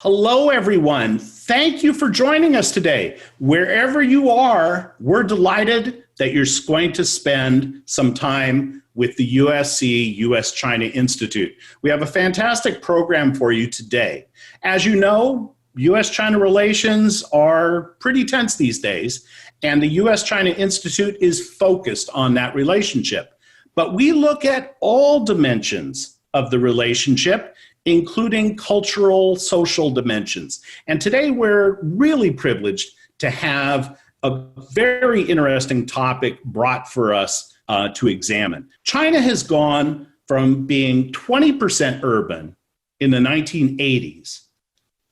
Hello, everyone. Thank you for joining us today. Wherever you are, we're delighted that you're going to spend some time with the USC US-China Institute. We have a fantastic program for you today. As you know, US-China relations are pretty tense these days, and the US-China Institute is focused on that relationship. But we look at all dimensions of the relationship, including cultural, social dimensions. And today we're really privileged to have a very interesting topic brought for us to examine. China has gone from being 20% urban in the 1980s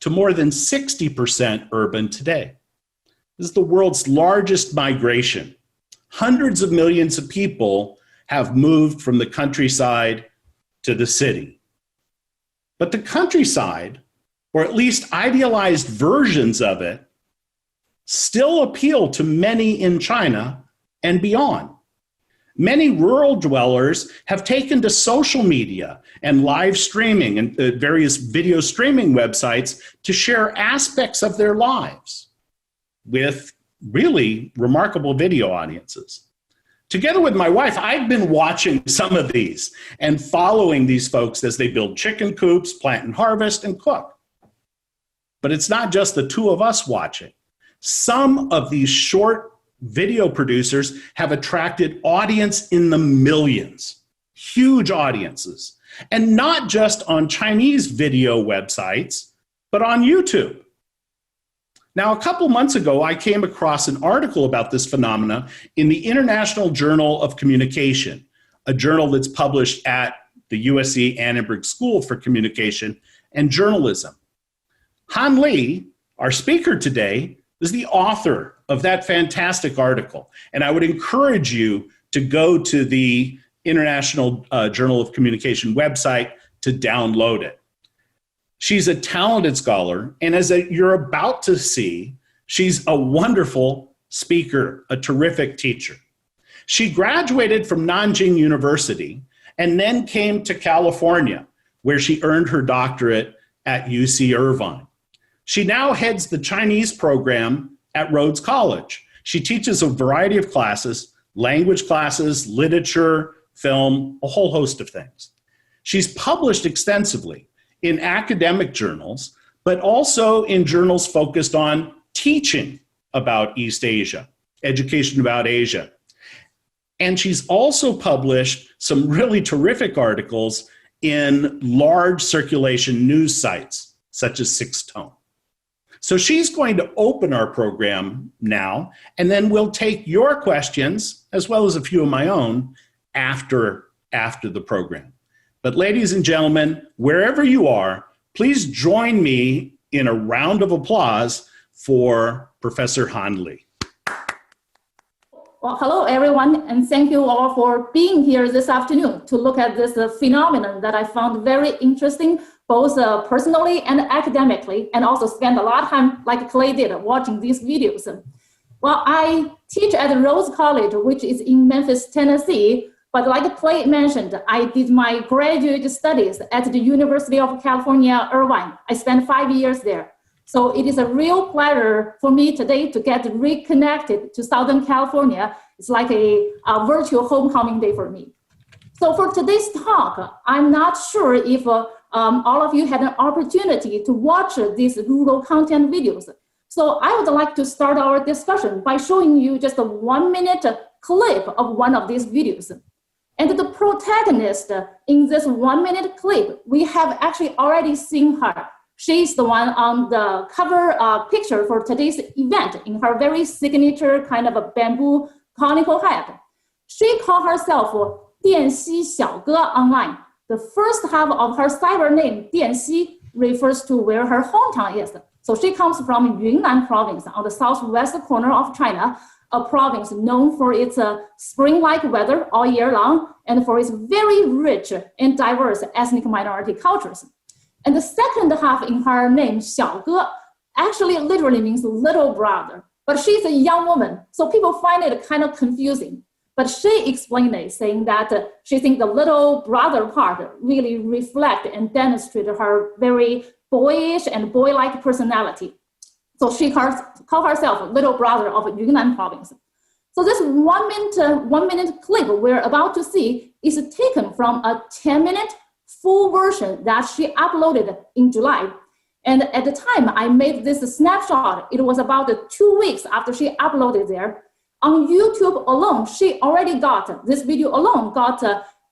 to more than 60% urban today. This is the world's largest migration. Hundreds of millions of people have moved from the countryside to the city. But the countryside, or at least idealized versions of it, still appeal to many in China and beyond. Many rural dwellers have taken to social media and live streaming and various video streaming websites to share aspects of their lives with really remarkable video audiences. Together with my wife, I've been watching some of these and following these folks as they build chicken coops, plant and harvest, and cook. But it's not just the two of us watching. Some of these short video producers have attracted audience in the millions, huge audiences, and not just on Chinese video websites, but on YouTube. Now, a couple months ago, I came across an article about this phenomena in the International Journal of Communication, a journal that's published at the USC Annenberg School for Communication and Journalism. Han Li, our speaker today, is the author of that fantastic article, and I would encourage you to go to the International Journal of Communication website to download it. She's a talented scholar, and as you're about to see, she's a wonderful speaker, a terrific teacher. She graduated from Nanjing University and then came to California, where she earned her doctorate at UC Irvine. She now heads the Chinese program at Rhodes College. She teaches a variety of classes, language classes, literature, film, a whole host of things. She's published extensively in academic journals, but also in journals focused on teaching about East Asia, education about Asia. And she's also published some really terrific articles in large circulation news sites, such as Sixth Tone. So she's going to open our program now, and then we'll take your questions, as well as a few of my own, after the program. But ladies and gentlemen, wherever you are, please join me in a round of applause for Professor Han Li. Well, hello everyone, and thank you all for being here this afternoon to look at this phenomenon that I found very interesting, both personally and academically, and also spend a lot of time, like Clay did, watching these videos. Well, I teach at Rhodes College, which is in Memphis, Tennessee. But like Clay mentioned, I did my graduate studies at the University of California, Irvine. I spent 5 years there. So it is a real pleasure for me today to get reconnected to Southern California. It's like a virtual homecoming day for me. So for today's talk, I'm not sure if all of you had an opportunity to watch these rural content videos. So I would like to start our discussion by showing you just a 1-minute clip of one of these videos. And the protagonist in this 1-minute clip, we have actually already seen her. She's the one on the cover picture for today's event in her very signature kind of a bamboo conical hat. She called herself Dianxi Xiaoge online. The first half of her cyber name, Dianxi, refers to where her hometown is. So she comes from Yunnan province on the southwest corner of China, a province known for its spring-like weather all year long and for its very rich and diverse ethnic minority cultures. And the second half in her name, Xiaoge, actually literally means little brother. But she's a young woman, so people find it kind of confusing. But she explained it, saying that she thinks the little brother part really reflect and demonstrate her very boyish and boy-like personality. So she calls herself little brother of Yunnan province. So this 1 minute clip we're about to see is taken from a 10-minute full version that she uploaded in July. And at the time I made this snapshot, it was about 2 weeks after she uploaded there. On YouTube alone, this video alone got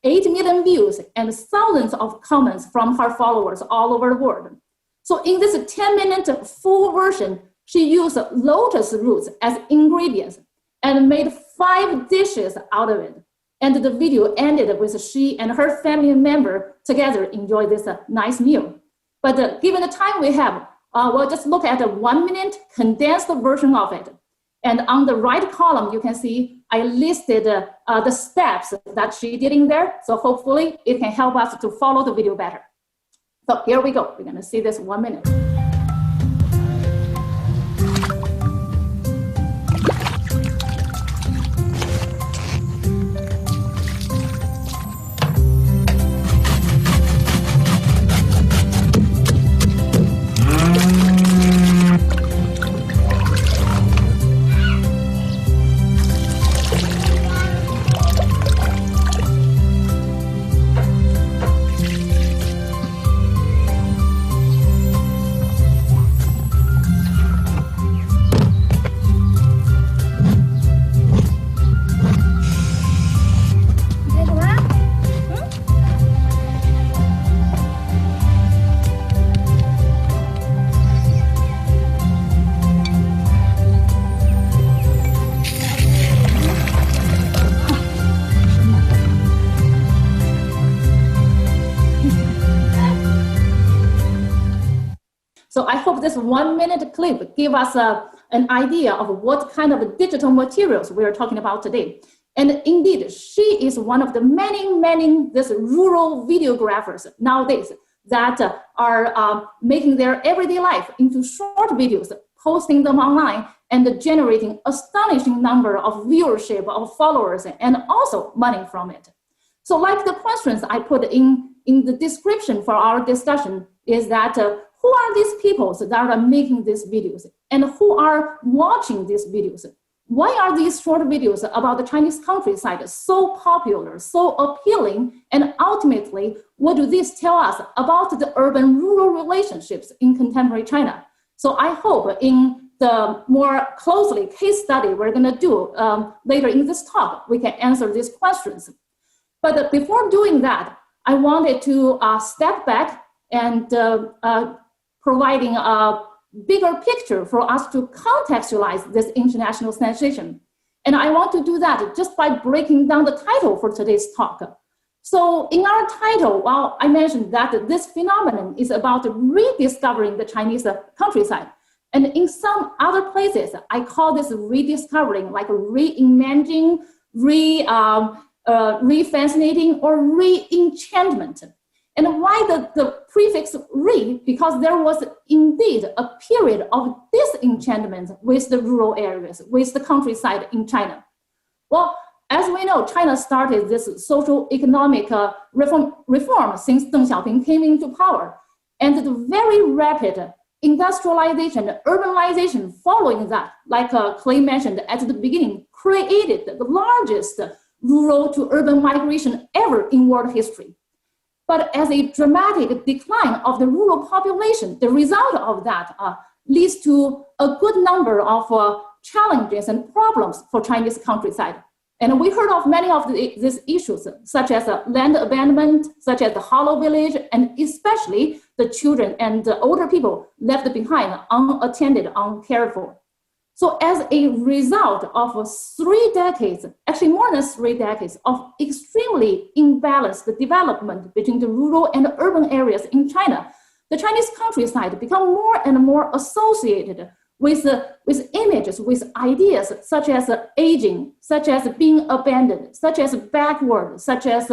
8 million views and thousands of comments from her followers all over the world. So in this 10-minute full version, she used lotus roots as ingredients and made 5 dishes out of it. And the video ended with she and her family member together enjoy this nice meal. But given the time we have, we'll just look at a 1 minute condensed version of it. And on the right column, you can see I listed the steps that she did in there. So hopefully it can help us to follow the video better. So here we go. We're gonna see this 1 minute. So I hope this 1 minute clip give us an idea of what kind of digital materials we are talking about today. And indeed, she is one of the many this rural videographers nowadays that are making their everyday life into short videos, posting them online and generating astonishing number of viewership, of followers, and also money from it. So like the questions I put in the description for our discussion is that who are these people that are making these videos and who are watching these videos? Why are these short videos about the Chinese countryside so popular, so appealing, and ultimately, what do these tell us about the urban-rural relationships in contemporary China? So I hope in the more closely case study we're gonna do later in this talk, we can answer these questions. But before doing that, I wanted to step back and providing a bigger picture for us to contextualize this international sensation. And I want to do that just by breaking down the title for today's talk. So in our title, well, I mentioned that this phenomenon is about rediscovering the Chinese countryside. And in some other places, I call this rediscovering, like re-imagining, re-fascinating, or re-enchantment. And why the prefix re? Because there was indeed a period of disenchantment with the rural areas, with the countryside in China. Well, as we know, China started this social economic reform since Deng Xiaoping came into power. And the very rapid industrialization, urbanization following that, like Clay mentioned at the beginning, created the largest rural to urban migration ever in world history. But as a dramatic decline of the rural population, the result of that leads to a good number of challenges and problems for Chinese countryside. And we heard of many of these issues, such as land abandonment, such as the hollow village, and especially the children and the older people left behind, unattended, uncared for. So as a result of 3 decades, actually more than 3 decades, of extremely imbalanced development between the rural and the urban areas in China, the Chinese countryside become more and more associated with images, with ideas such as aging, such as being abandoned, such as backward, such as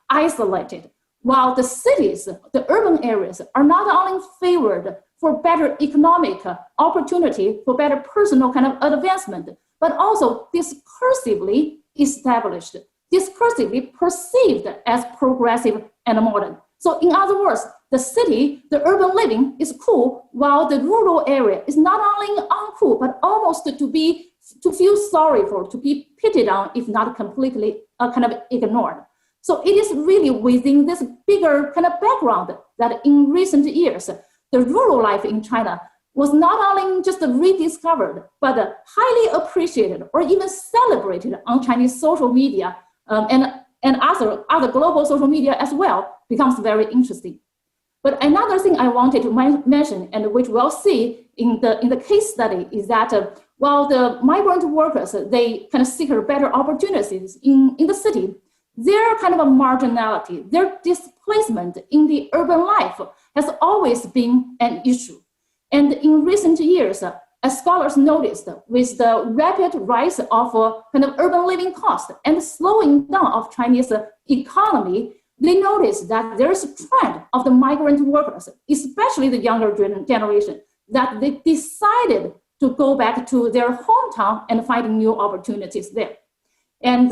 isolated, while the cities, the urban areas, are not only favored for better economic opportunity, for better personal kind of advancement, but also discursively established, discursively perceived as progressive and modern. So in other words, the city, the urban living is cool, while the rural area is not only uncool, but almost to feel sorry for, to be pitied on, if not completely kind of ignored. So it is really within this bigger kind of background that in recent years, the rural life in China was not only just rediscovered, but highly appreciated or even celebrated on Chinese social media and other global social media as well, becomes very interesting. But another thing I wanted to mention, and which we'll see in the case study, is that while the migrant workers, they kind of seek better opportunities in the city, their kind of a marginality, their displacement in the urban life has always been an issue. And in recent years, as scholars noticed, with the rapid rise of kind of urban living costs and slowing down of Chinese economy, they noticed that there's a trend of the migrant workers, especially the younger generation, that they decided to go back to their hometown and find new opportunities there. And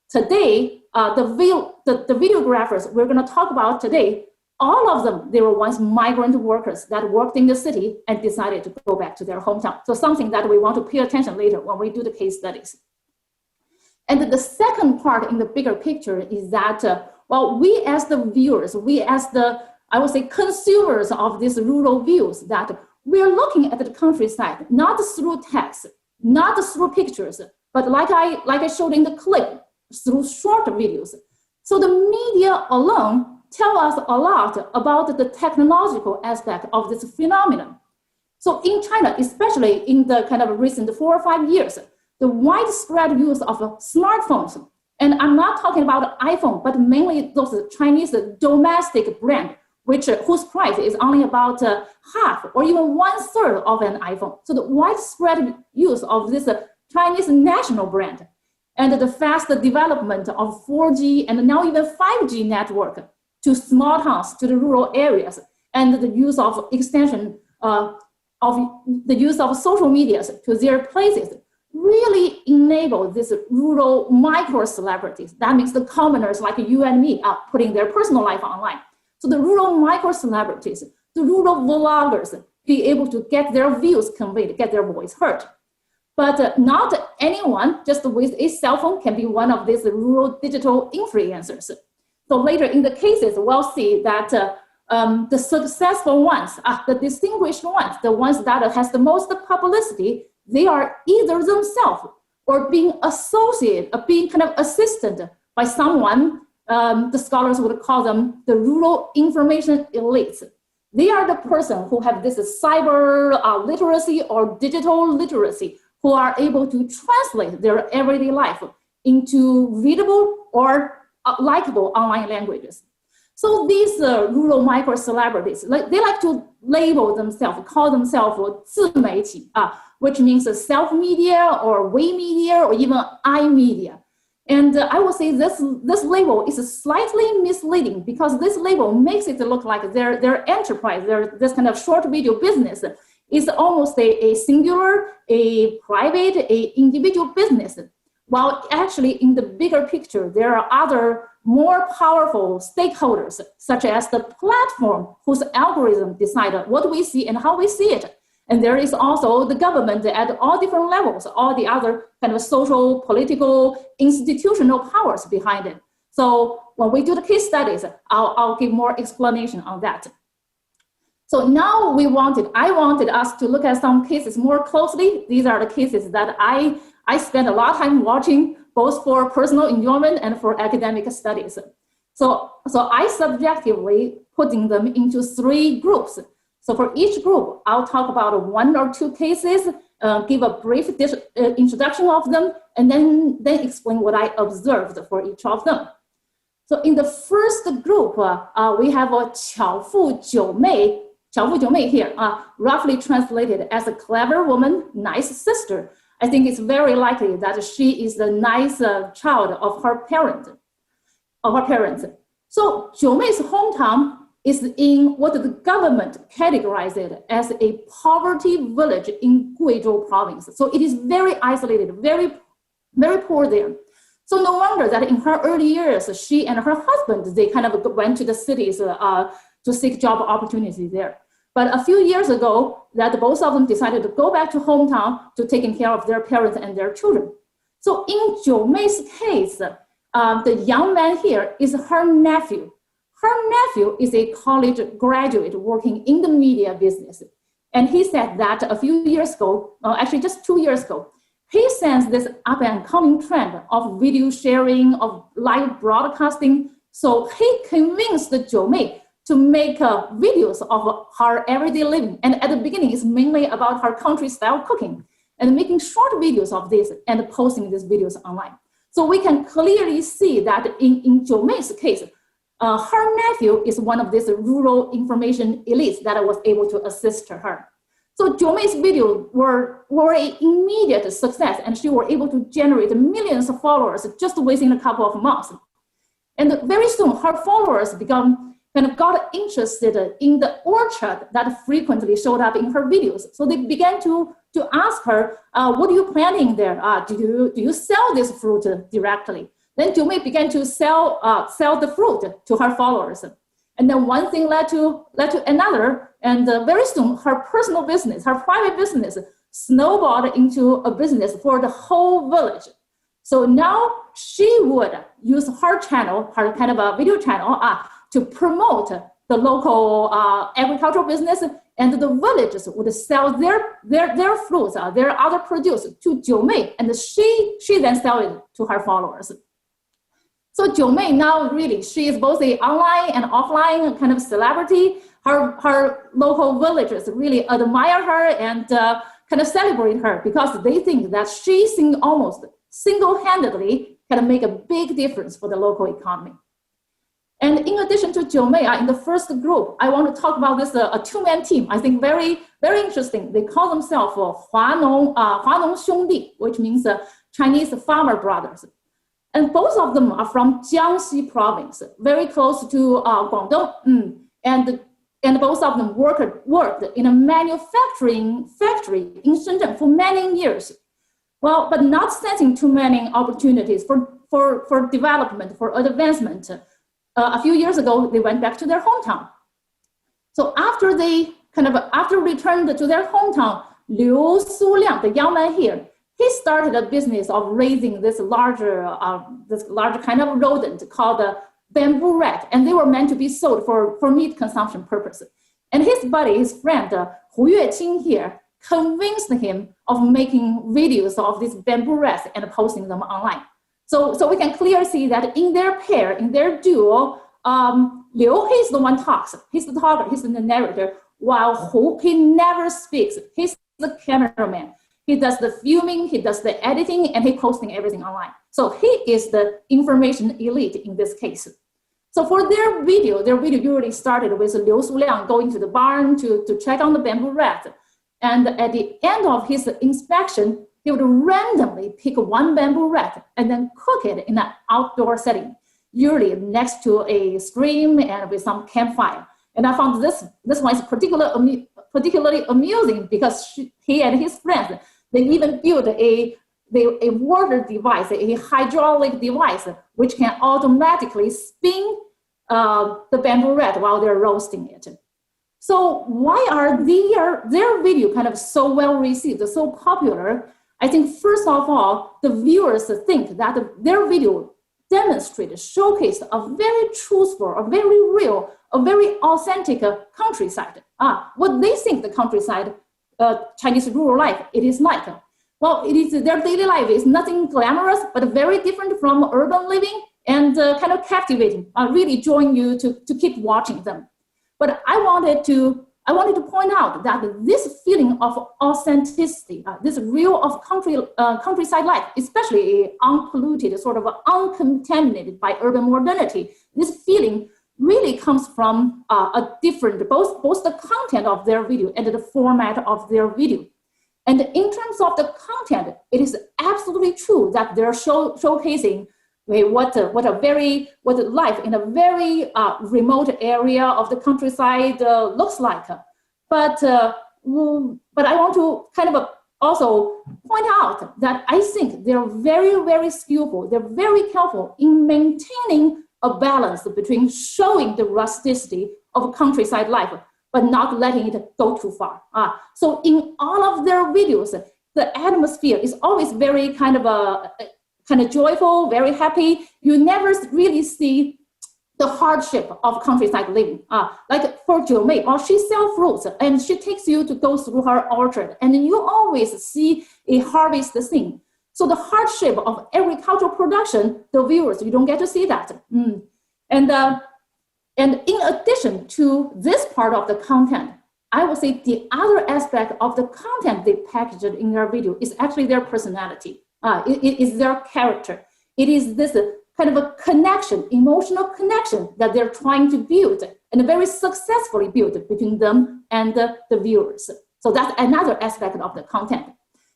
today, the videographers we're going to talk about today, all of them, they were once migrant workers that worked in the city and decided to go back to their hometown. So something that we want to pay attention later when we do the case studies. And the second part in the bigger picture is that, well, we as the viewers, we as the, I would say, consumers of these rural views, that we're looking at the countryside, not through text, not through pictures, but like I showed in the clip, through short videos. So the media alone tell us a lot about the technological aspect of this phenomenon. So in China, especially in the kind of recent 4 or 5 years, the widespread use of smartphones, and I'm not talking about iPhone, but mainly those Chinese domestic brand, whose price is only about half or even 1/3 of an iPhone. So the widespread use of this Chinese national brand and the fast development of 4G and now even 5G network to small towns, to the rural areas, and the use of extension of the use of social media to their places really enable these rural micro celebrities. That means the commoners like you and me are putting their personal life online. So the rural micro celebrities, the rural vloggers, be able to get their views conveyed, get their voice heard. But not anyone just with a cell phone can be one of these rural digital influencers. So later in the cases, we'll see that the successful ones, the distinguished ones, the ones that has the most publicity, they are either themselves or being associated, being kind of assisted by someone, the scholars would call them the rural information elites. They are the person who have this cyber literacy or digital literacy, who are able to translate their everyday life into readable or likable online languages. So these rural micro celebrities, they like to label themselves, call themselves 自媒体, which means self-media or way media or even iMedia. And I would say this label is slightly misleading because this label makes it look like their enterprise, this kind of short video business is almost a singular, a private, a individual business. While actually in the bigger picture, there are other more powerful stakeholders, such as the platform whose algorithm decide what we see and how we see it. And there is also the government at all different levels, all the other kind of social, political, institutional powers behind it. So when we do the case studies, I'll give more explanation on that. So now I wanted us to look at some cases more closely. These are the cases that I spent a lot of time watching, both for personal enjoyment and for academic studies. So I subjectively putting them into 3 groups. So for each group, I'll talk about 1 or 2 cases, give a brief introduction of them, and then explain what I observed for each of them. So in the first group, we have a 巧妇九妹 here, roughly translated as a clever woman, nice sister. I think it's very likely that she is the nice child of her parents. So 九妹's hometown is in what the government categorized it as a poverty village in Guizhou province. So it is very isolated, very, very poor there. So no wonder that in her early years, she and her husband, they kind of went to the cities to seek job opportunities there. But a few years ago, that both of them decided to go back to hometown to taking care of their parents and their children. So in Jiu Mei's case, the young man here is her nephew. Her nephew is a college graduate working in the media business. And he said that a few years ago, actually just 2 years ago, he sensed this up and coming trend of video sharing, of live broadcasting. So he convinced Jiu Mei to make videos of her everyday living. And at the beginning, it's mainly about her country style cooking and making short videos of this and posting these videos online. So we can clearly see that in Jiu Mei's case, her nephew is one of these rural information elites that was able to assist her. So Jiu Mei's videos were an immediate success, and she was able to generate millions of followers just within a couple of months. And very soon, her followers got interested in the orchard that frequently showed up in her videos. So they began to ask her, what are you planting there? Do you sell this fruit directly? Then Jiu Mei began to sell the fruit to her followers. And then one thing led to another. And very soon, her personal business, her private business, snowballed into a business for the whole village. So now she would use her channel, her kind of a video channel, to promote the local agricultural business, and the villages would sell their fruits, their other produce to Jiu Mei, and she then sell it to her followers. So Jiu Mei now really, she is both an online and offline kind of celebrity. Her local villagers really admire her and kind of celebrate her because they think that she almost single-handedly can make a big difference for the local economy. And in addition to Jiu Mei, in the first group, I want to talk about this a two-man team. I think very, very interesting. They call themselves Huanong Xiongdi, which means Chinese farmer brothers. And both of them are from Jiangxi province, very close to Guangdong. And both of them worked in a manufacturing factory in Shenzhen for many years. Well, but not sensing too many opportunities for development, for advancement. A few years ago, they went back to their hometown. So after returned to their hometown, Liu Suliang, the young man here, he started a business of raising this larger kind of rodent called the bamboo rat, and they were meant to be sold for meat consumption purposes. And his buddy, his friend, Hu Yueqing here, convinced him of making videos of these bamboo rats and posting them online. So we can clearly see that in their pair, in their duo, Liu, he's the one talks, he's the talker, he's the narrator, while Hu, he never speaks. He's the cameraman. He does the filming, he does the editing, and he posting everything online. So he is the information elite in this case. So for their video usually started with Liu Suliang going to the barn to check on the bamboo rat. And at the end of his inspection, he would randomly pick one bamboo rat and then cook it in an outdoor setting, usually next to a stream and with some campfire. And I found this one is particularly amusing because he and his friends, they even built a water device, a hydraulic device, which can automatically spin the bamboo rat while they're roasting it. So why are their video kind of so well received, so popular? I think first of all, the viewers think that their video demonstrated, showcased a very truthful, a very real, a very authentic countryside. What they think the countryside, Chinese rural life, it is like. Well, it is their daily life is nothing glamorous, but very different from urban living and kind of captivating, really drawing you to keep watching them. But I wanted to point out that this feeling of authenticity, this real of countryside life, especially unpolluted, sort of uncontaminated by urban modernity, this feeling really comes from a different, both the content of their video and the format of their video. And in terms of the content, it is absolutely true that they're showcasing what life in a very remote area of the countryside looks like. But I want to kind of also point out that I think they're very, very skillful. They're very careful in maintaining a balance between showing the rusticity of countryside life, but not letting it go too far. So in all of their videos, the atmosphere is always very kind of joyful, very happy. You never really see the hardship of countryside living. Like for Jiumei, she sells fruits and she takes you to go through her orchard, and you always see a harvest scene. So the hardship of agricultural production, the viewers, you don't get to see that. And in addition to this part of the content, I would say the other aspect of the content they packaged in their video is actually their personality. It is their character. It is this kind of a connection, emotional connection that they're trying to build and very successfully build between them and the viewers. So that's another aspect of the content.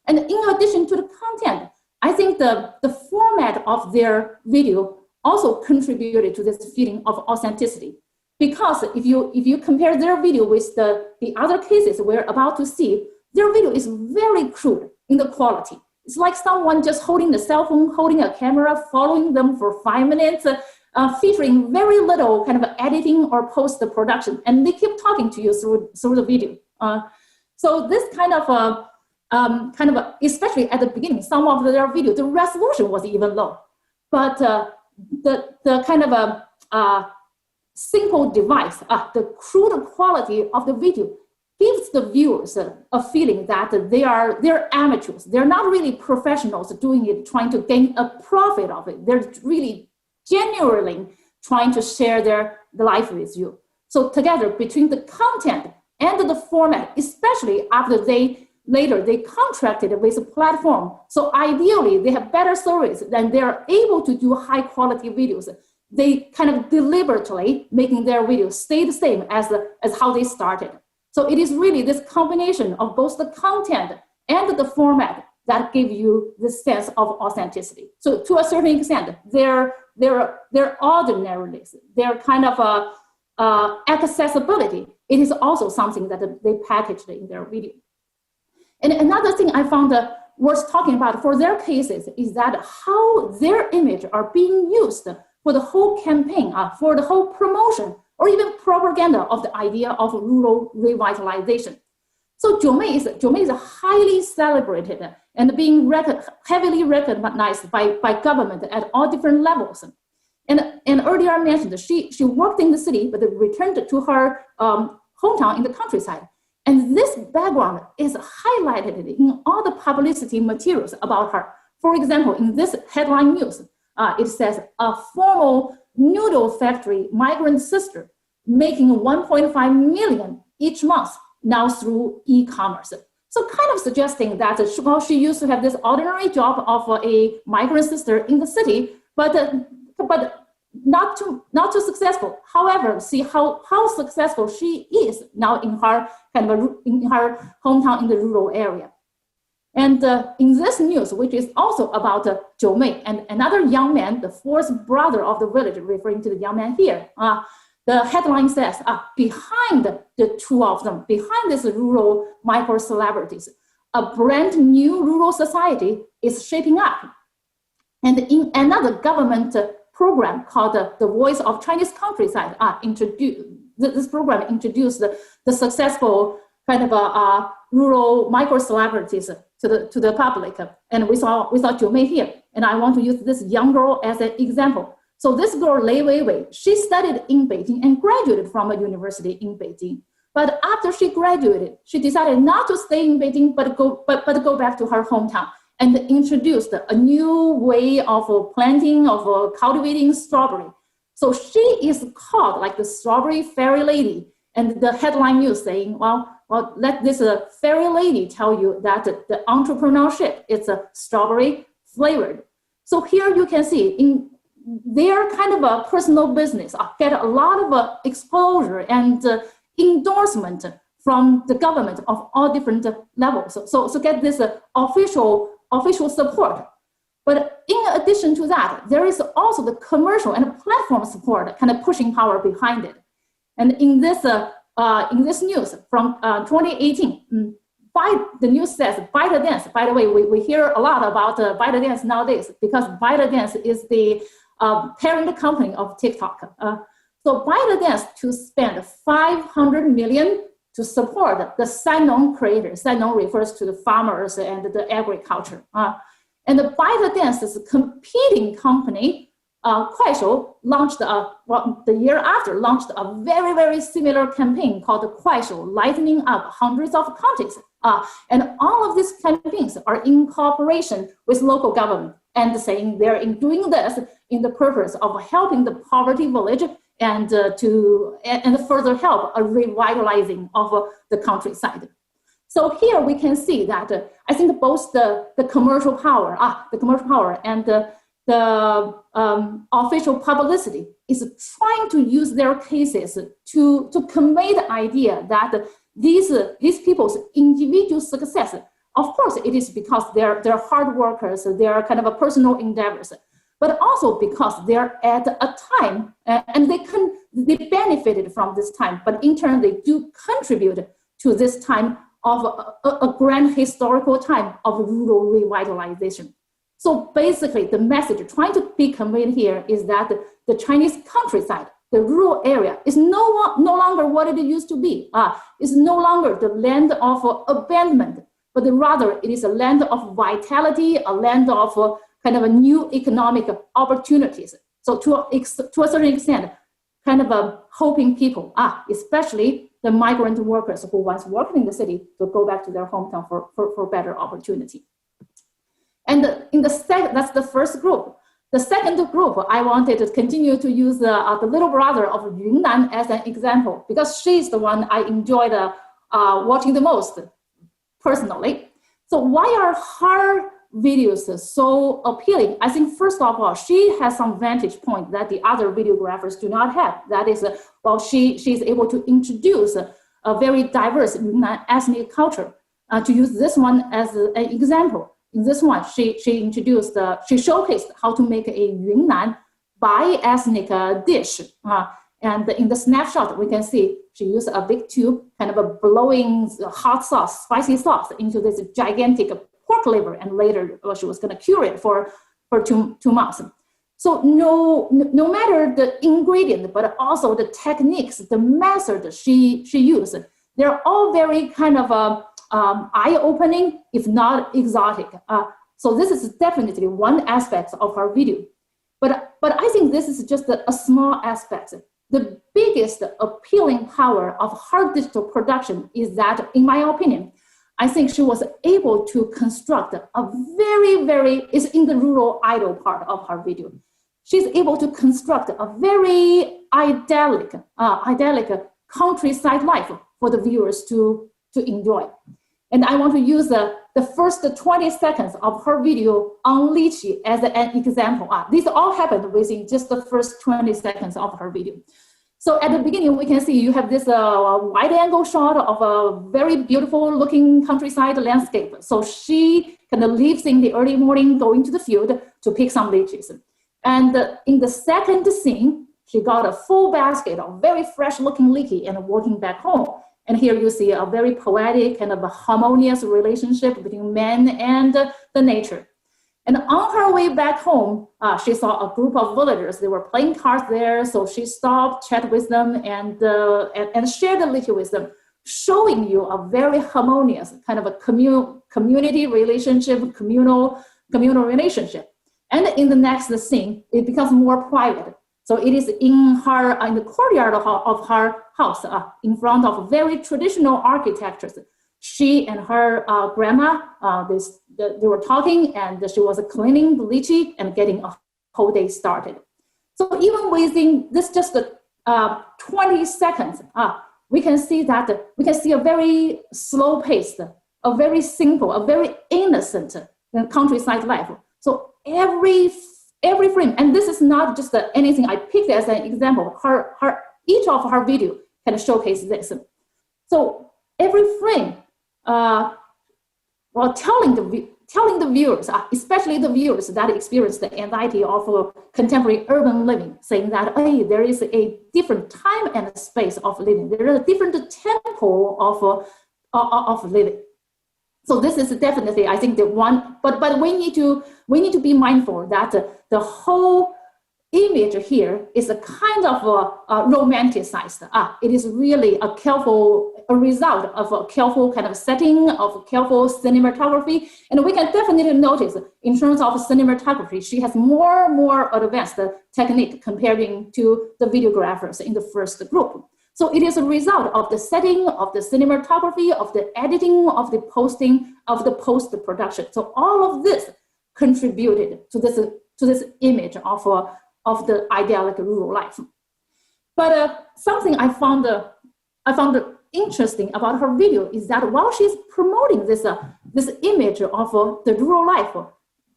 And in addition to the content, I think the format of their video also contributed to this feeling of authenticity. Because if you compare their video with the other cases we're about to see, their video is very crude in the quality. It's like someone just holding the cell phone, holding a camera, following them for 5 minutes, featuring very little kind of editing or post-production, and they keep talking to you through the video. So this kind of especially at the beginning, some of their video, the resolution was even low, but the kind of simple device, the crude quality of the video gives the viewers a feeling that they're amateurs. They're not really professionals doing it, trying to gain a profit of it. They're really genuinely trying to share their life with you. So together, between the content and the format, especially after they contracted with a platform. So ideally, they have better service, then they're able to do high quality videos. They kind of deliberately making their videos stay the same as how they started. So it is really this combination of both the content and the format that give you this sense of authenticity. So to a certain extent, their ordinariness, their kind of accessibility, it is also something that they packaged in their video. And another thing I found worth talking about for their cases is that how their image are being used for the whole campaign, for the whole promotion, or even propaganda of the idea of rural revitalization. So Jiumei is highly celebrated and being heavily recognized by government at all different levels. And earlier I mentioned she worked in the city, but returned to her hometown in the countryside. And this background is highlighted in all the publicity materials about her. For example, in this headline news, it says, a formal noodle factory migrant sister making 1.5 million each month now through e-commerce. So kind of suggesting that she used to have this ordinary job of a migrant sister in the city, but not too successful. However, see how successful she is now in her in her hometown in the rural area. And in this news, which is also about Jiumei and another young man, the fourth brother of the village, referring to the young man here, the headline says, behind the two of them, behind these rural micro-celebrities, a brand new rural society is shaping up. And in another government program called the Voice of Chinese Countryside, this program introduced the successful kind of rural micro-celebrities to the public. And we saw Jiumei here. And I want to use this young girl as an example. So this girl, Lei Weiwei, she studied in Beijing and graduated from a university in Beijing. But after she graduated, she decided not to stay in Beijing, but go back to her hometown and introduced a new way of planting, of cultivating strawberry. So she is called like the strawberry fairy lady. And the headline news saying, well, let this fairy lady tell you that the entrepreneurship is strawberry flavored. So here you can see in their kind of a personal business get a lot of exposure and endorsement from the government of all different levels. So get this official support. But in addition to that, there is also the commercial and platform support kind of pushing power behind it. And in this news from 2018, the news says ByteDance. By the way, we hear a lot about ByteDance nowadays because ByteDance is the parent company of TikTok. So ByteDance to spend 500 million to support the synonym creators. Synonym refers to the farmers and the agriculture. And the ByteDance's competing company, Kuaishou, launched the year after, launched a very, very similar campaign called Kuaishou, lighting up hundreds of counties. And all of these campaigns are in cooperation with local government and saying they're doing this in the purpose of helping the poverty village and further help a revitalizing of the countryside. So here we can see that I think both the commercial power, and the official publicity is trying to use their cases to convey the idea that these people's individual success, of course, it is because they're hard workers, they're kind of a personal endeavors, but also because they're at a time and they benefited from this time, but in turn they do contribute to this time of a grand historical time of rural revitalization. So basically the message trying to be conveyed here is that the Chinese countryside, the rural area, is no longer what it used to be. It's no longer the land of abandonment, but rather it is a land of vitality, a land of kind of a new economic opportunities. So to a certain extent, kind of hoping people, especially the migrant workers who once worked in the city, to go back to their hometown for better opportunity. And that's the first group. The second group, I wanted to continue to use the little brother of Yunnan as an example, because she's the one I enjoyed watching the most personally. So why are her videos so appealing? I think first of all, she has some vantage point that the other videographers do not have. That is, she's able to introduce a very diverse Yunnan ethnic culture. To use this one as an example, in this one, she showcased how to make a Yunnan bi-ethnic dish. And in the snapshot, we can see she used a big tube, kind of a blowing hot sauce, spicy sauce into this gigantic pork liver, and later she was going to cure it for 2 months. So no matter the ingredient, but also the techniques, the method she used, they're all very kind of eye-opening, if not exotic. So this is definitely one aspect of our video. But I think this is just a small aspect. The biggest appealing power of her digital production is that, in my opinion, I think she was able to construct a it's in the rural idyll part of her video. She's able to construct a very idyllic countryside life for the viewers to enjoy. And I want to use the first 20 seconds of her video on lychee as an example. These all happened within just the first 20 seconds of her video. So at the beginning, we can see you have this wide angle shot of a very beautiful looking countryside landscape. So she kind of leaves in the early morning, going to the field to pick some lychees. And in the second scene, she got a full basket of very fresh looking lychee and walking back home. And here you see a very poetic kind of a harmonious relationship between man and the nature. And on her way back home, she saw a group of villagers. They were playing cards there, so she stopped, chatted with them, and shared the lychee with them, showing you a very harmonious kind of a community relationship, communal relationship. And in the next scene, it becomes more private. So it is in the courtyard of her house, in front of very traditional architectures. She and her grandma, they were talking, and she was cleaning the lychee and getting a whole day started. So even within this just 20 seconds, we can see a very slow paced, a very simple, a very innocent countryside life. So every frame, and this is not just anything I picked as an example. Each of her video can showcase this. So every frame, telling the viewers, especially the viewers that experience the anxiety of contemporary urban living, saying that, hey, there is a different time and space of living. There is a different tempo of living. So this is definitely, I think, the one. But we need to be mindful that the whole image here is a kind of romanticized. It is really a result of a careful kind of setting, of careful cinematography. And we can definitely notice in terms of cinematography, she has more advanced technique comparing to the videographers in the first group. So it is a result of the setting, of the cinematography, of the editing, of the posting, of the post-production. So all of this contributed to this image of the idyllic rural life. But something I found interesting about her video is that while she's promoting this image of the rural life,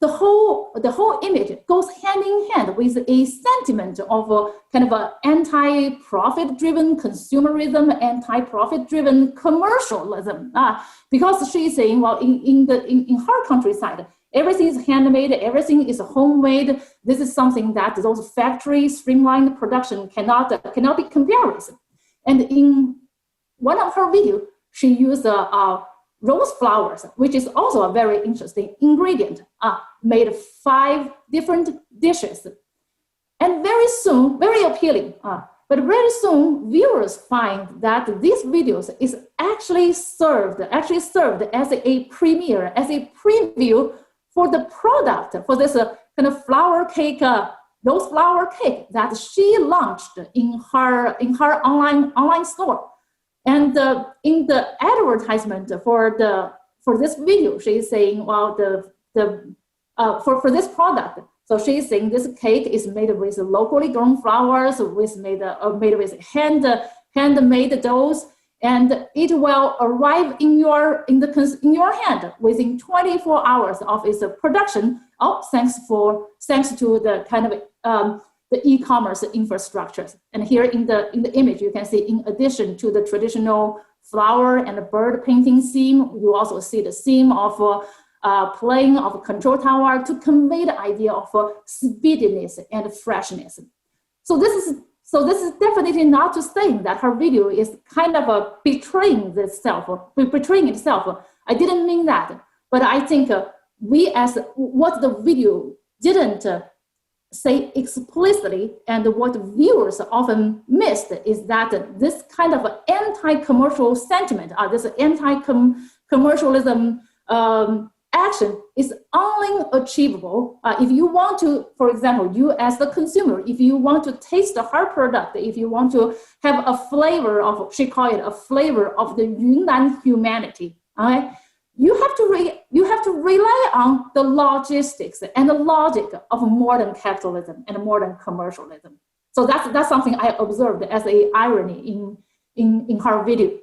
the whole image goes hand in hand with a sentiment of kind of an anti-profit-driven consumerism, anti-profit-driven commercialism. Because she's saying, well, in her countryside, everything is handmade, everything is homemade. This is something that those factory streamlined production cannot be compared with. And in one of her videos, she used rose flowers, which is also a very interesting ingredient, made 5 different dishes. And very soon, very appealing, but very soon viewers find that these videos is actually served as a premiere, as a preview for the product, for this kind of flower cake, rose flower cake that she launched in her online store. And in the advertisement for this video, she's saying, well, for this product, so she's saying this cake is made with locally grown flowers, made with handmade doughs, and it will arrive in your hand within 24 hours of its production. Thanks to the kind of the e-commerce infrastructures. And here in the image, you can see, in addition to the traditional flower and bird painting theme, you also see the theme of playing of a control tower to convey the idea of speediness and freshness. So this is definitely not to say that her video is kind of betraying itself. I didn't mean that, but I think what the video didn't say explicitly, and what viewers often missed, is that this kind of anti-commercial sentiment, this anti-commercialism action is only achievable if you want to, for example, you as the consumer, if you want to taste her product, if you want to have a flavor of, she called it a flavor of the Yunnan humanity, you have to rely on the logistics and the logic of modern capitalism and modern commercialism. So that's something I observed as an irony in her video.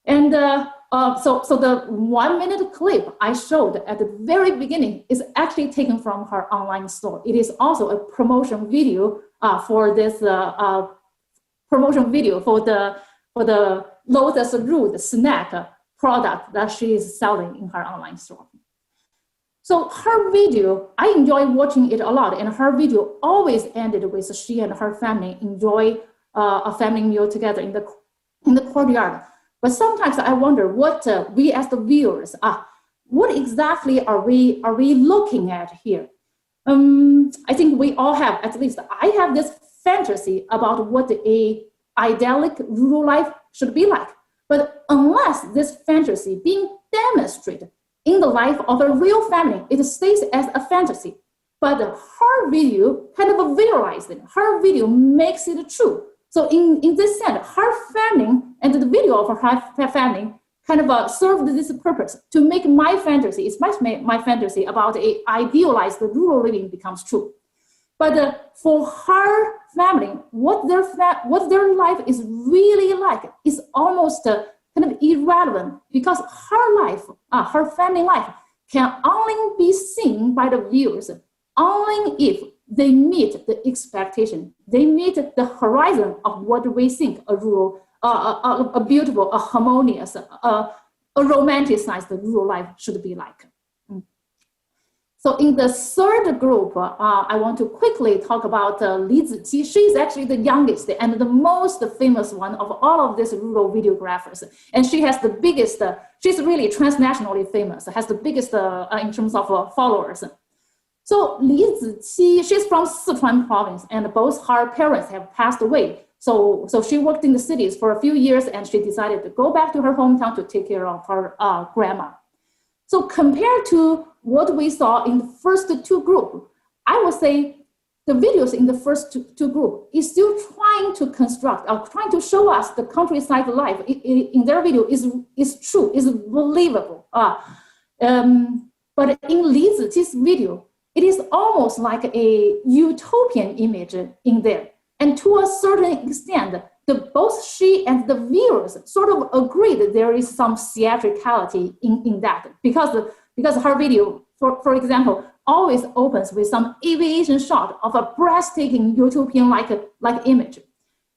And so the 1-minute clip I showed at the very beginning is actually taken from her online store. It is also a promotion video for this promotion video for the Lotus Root snack product that she is selling in her online store. So her video, I enjoy watching it a lot, and her video always ended with she and her family enjoy a family meal together in the courtyard. But sometimes I wonder what we as the viewers what exactly are we looking at here? I think we all have, at least I have this fantasy about what a idyllic rural life should be like. But unless this fantasy being demonstrated in the life of a real family, it stays as a fantasy. But her video kind of visualizes it. Her video makes it true. So in this sense, her family and the video of her family kind of served this purpose to make my fantasy, especially my fantasy about a idealized rural living becomes true. But for her family, what their life is really like is almost kind of irrelevant, because her life, her family life, can only be seen by the viewers only if they meet the expectation, they meet the horizon of what we think a rural, a beautiful, a harmonious, a romanticized rural life should be like. So in the third group, I want to quickly talk about Li Ziqi. She's actually the youngest and the most famous one of all of these rural videographers. And she has the biggest, she's really transnationally famous, has the biggest in terms of followers. So Li Ziqi, she's from Sichuan province, and both her parents have passed away. So she worked in the cities for a few years, and she decided to go back to her hometown to take care of her grandma. So compared to what we saw in the first two groups, I would say the videos in the first two groups is still trying to construct or trying to show us the countryside life in their video is true, is believable. But in Li Ziqi's video, it is almost like a utopian image in there. And to a certain extent, both she and the viewers sort of agree that there is some theatricality in that, because her video, for example, always opens with some aviation shot of a breathtaking utopian-like image.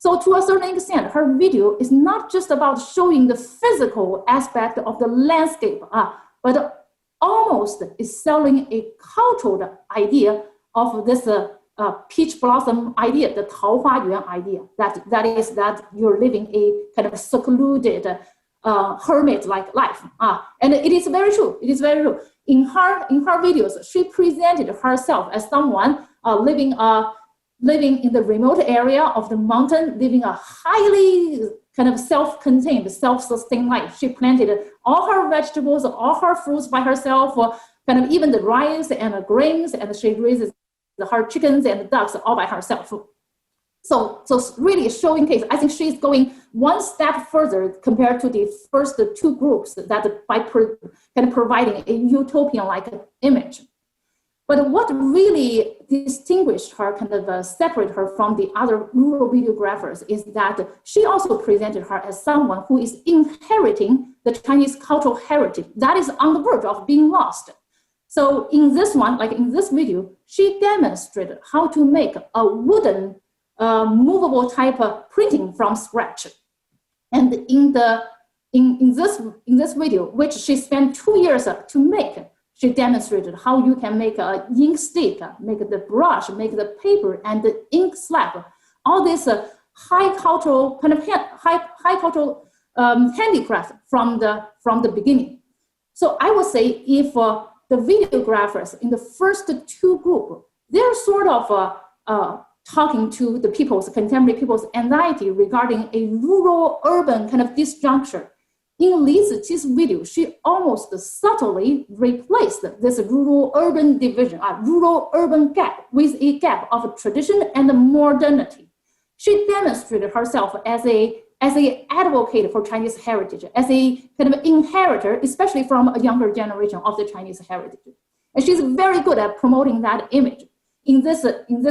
So to a certain extent, her video is not just about showing the physical aspect of the landscape, but almost is selling a cultural idea of this peach blossom idea, the 桃花源 idea, that is that you're living a kind of secluded hermit-like life. And it is very true. It is very true. In her videos, she presented herself as someone living in the remote area of the mountain, living a highly kind of self-contained, self-sustained life. She planted all her vegetables, all her fruits by herself, kind of even the rice and the grains, and she raises her chickens and the ducks all by herself. So really showing case, I think she's going one step further compared to the first two groups that by kind of providing a utopian-like image. But what really distinguished her, kind of separate her from the other rural videographers, is that she also presented her as someone who is inheriting the Chinese cultural heritage that is on the verge of being lost. So in this one, like in this video, she demonstrated how to make a wooden movable type of printing from scratch. And in this video, which she spent 2 years to make, she demonstrated how you can make a ink stick, make the brush, make the paper, and the ink slab. All this high cultural handicraft from the beginning. So I would say if the videographers in the first two groups, they're sort of talking to the contemporary people's anxiety regarding a rural-urban kind of disjuncture. In Li Ziqi's video, she almost subtly replaced this rural-urban division, rural-urban gap, with a gap of tradition and modernity. She demonstrated herself as a advocate for Chinese heritage, as a kind of inheritor, especially from a younger generation of the Chinese heritage. And she's very good at promoting that image. In this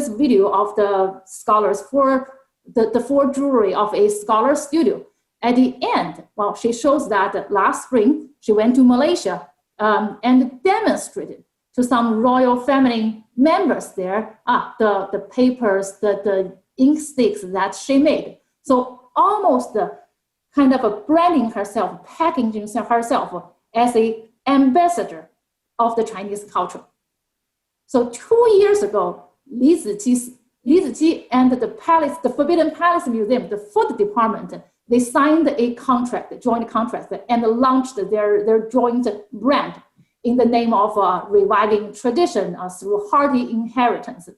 video of the scholars for the full jewelry of a scholar studio, at the end, well, she shows that last spring, she went to Malaysia and demonstrated to some royal family members there the papers, the ink sticks that she made. So almost kind of branding herself, packaging herself as an ambassador of the Chinese culture. So 2 years ago, Li Ziqi and the Forbidden Palace Museum, the food department, they signed a joint contract, and launched their joint brand in the name of reviving tradition through hearty inheritance.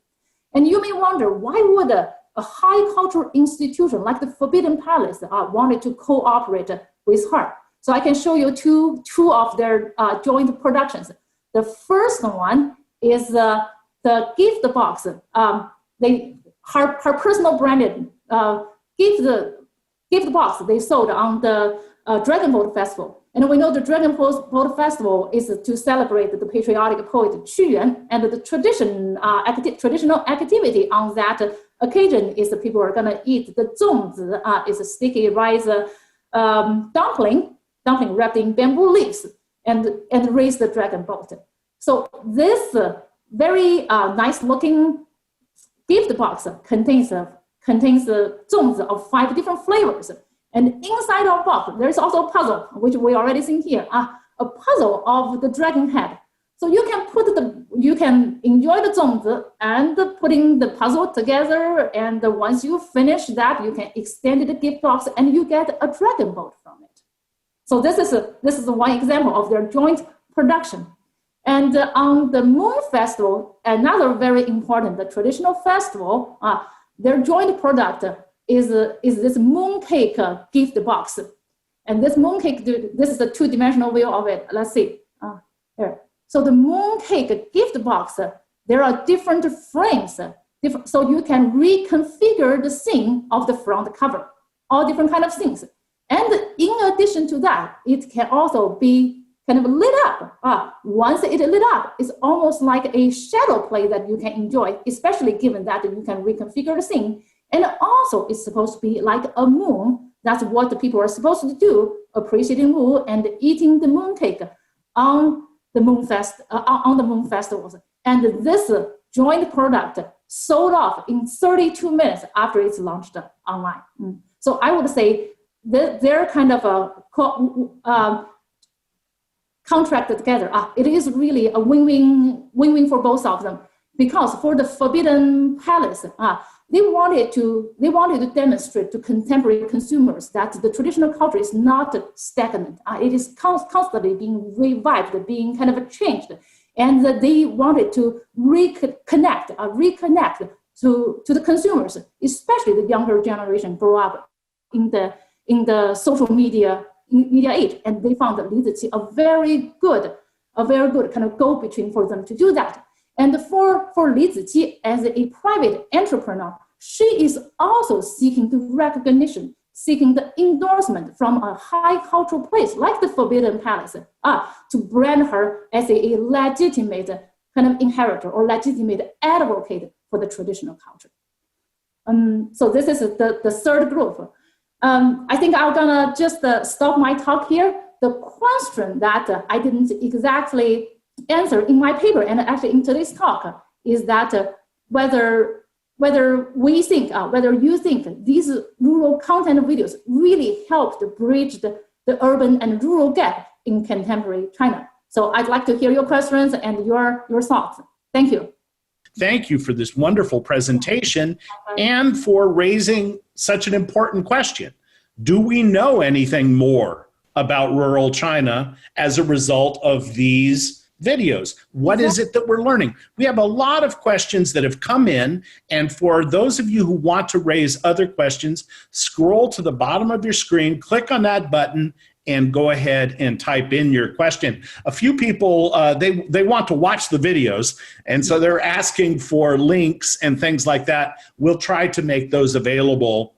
And you may wonder, why would a high cultural institution like the Forbidden Palace wanted to cooperate with her? So I can show you two of their joint productions. The first one is the gift box. Her personal branded gift box they sold on the Dragon Boat Festival. And we know the Dragon Boat Festival is to celebrate the patriotic poet Qu Yuan, and the traditional activity on that occasion is that people are going to eat the zongzi, is a sticky rice dumpling wrapped in bamboo leaves, and raise the dragon boat. So this very nice looking gift box contains the zongzi of 5 different flavors. And inside our box, there's also a puzzle, which we already seen here, a puzzle of the dragon head. So you can enjoy the zongzi and putting the puzzle together. And once you finish that, you can extend the gift box and you get a dragon boat from it. So this is one example of their joint production. And on the Moon Festival, another very important, the traditional festival, their joint product is this mooncake gift box. And this mooncake, this is a two-dimensional view of it. Let's see. Here. So the mooncake gift box, there are different frames, so you can reconfigure the scene of the front cover, all different kind of things. And in addition to that, it can also be kind of lit up. Once it lit up, it's almost like a shadow play that you can enjoy, especially given that you can reconfigure the scene. And also, it's supposed to be like a moon. That's what the people are supposed to do, appreciating moon and eating the mooncake on the moon festivals. And this joint product sold off in 32 minutes after it's launched online. So I would say that they're kind of contracted together. It is really a win-win for both of them, because for the Forbidden Palace, they wanted to demonstrate to contemporary consumers that the traditional culture is not stagnant. It is constantly being revived, being kind of changed, and that they wanted to reconnect to the consumers, especially the younger generation grow up in the social media age, and they found Li Ziqi a very good kind of go-between for them to do that. And for Li Ziqi as a private entrepreneur, she is also seeking the recognition, seeking the endorsement from a high cultural place like the Forbidden Palace to brand her as a legitimate kind of inheritor or legitimate advocate for the traditional culture. So this is the third group. I think I'm gonna just stop my talk here. The question that I didn't exactly answer in my paper and actually in today's talk is that whether you think these rural content videos really helped bridge the urban and rural gap in contemporary China. So I'd like to hear your questions and your thoughts. Thank you. Thank you for this wonderful presentation and for raising such an important question. Do we know anything more about rural China as a result of these videos? What is it that we're learning? We have a lot of questions that have come in, and for those of you who want to raise other questions, scroll to the bottom of your screen, click on that button, and go ahead and type in your question. A few people, they want to watch the videos, and so they're asking for links and things like that. We'll try to make those available,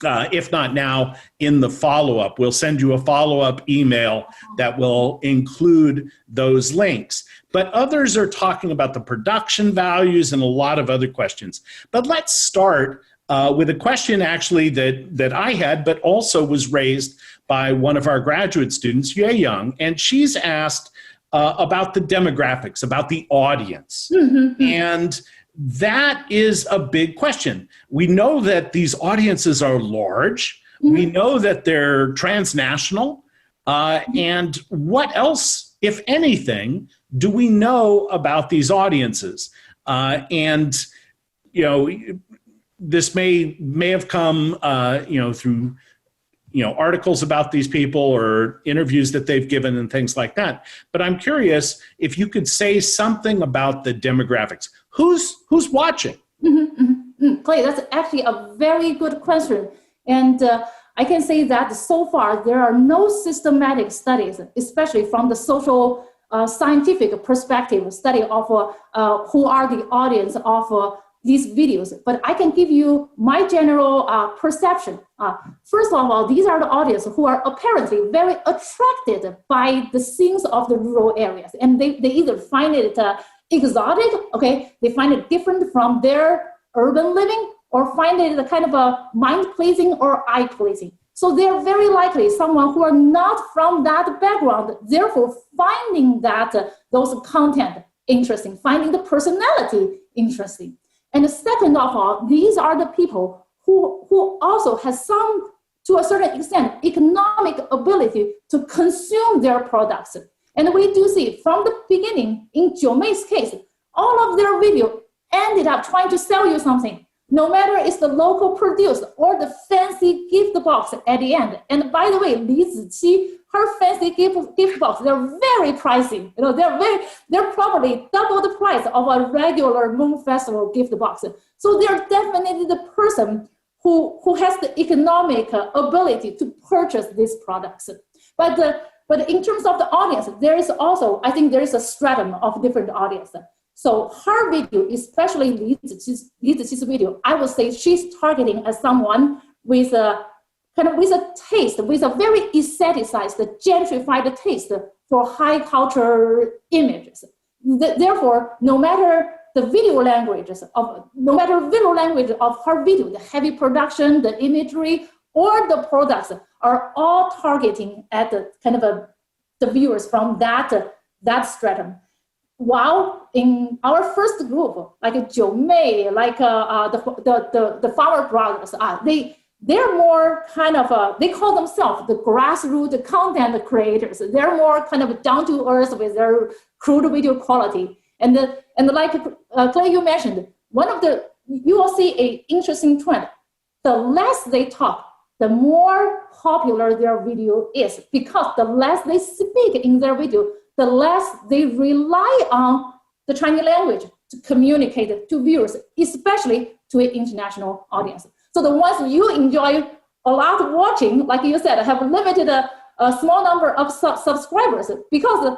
if not now, in the follow-up. We'll send you a follow-up email that will include those links. But others are talking about the production values and a lot of other questions. But let's start with a question actually that I had, but also was raised by one of our graduate students, Yue Young, and she's asked about the demographics, about the audience. And that is a big question. We know that these audiences are large. We know that they're transnational. And what else, if anything, do we know about these audiences? And, you know, this may have come, through, articles about these people or interviews that they've given and things like that. But I'm curious if you could say something about the demographics. Who's watching? Clay, that's actually a very good question. And I can say that so far, there are no systematic studies, especially from the social scientific perspective, study of who are the audience of these videos. But I can give you my general perception. First of all, these are the audience who are apparently very attracted by the scenes of the rural areas. And they either find it exotic, okay, they find it different from their urban living, or find it kind of a mind-pleasing or eye-pleasing. So they're very likely someone who are not from that background, therefore finding that those content interesting, finding the personality interesting. And second of all, these are the people who also has some, to a certain extent, economic ability to consume their products. And we do see from the beginning, in Jiumei's case, all of their video ended up trying to sell you something, no matter it's the local produce or the fancy gift box at the end. And by the way, Li Ziqi, her fancy gift box, they're very pricey. You know, they're probably double the price of a regular Moon Festival gift box. So they're definitely the person who has the economic ability to purchase these products. But in terms of the audience, there is also, I think there is a stratum of different audience. So her video, especially Li Ziqi's video, I would say she's targeting as someone with a taste, with a very aestheticized, gentrified taste for high culture images. Therefore, no matter the video language of her video, the heavy production, the imagery, or the products are all targeting at the viewers from that stratum. While in our first group, like Jiu Mei, like the Farmer Brothers, they're more they call themselves the grassroots content creators. They're more down to earth with their crude video quality. And like Clay, you mentioned, you will see an interesting trend. The less they talk, the more popular their video is, because the less they speak in their video, the less they rely on the Chinese language to communicate to viewers, especially to an international audience. So the ones you enjoy a lot watching, like you said, have limited a small number of subscribers because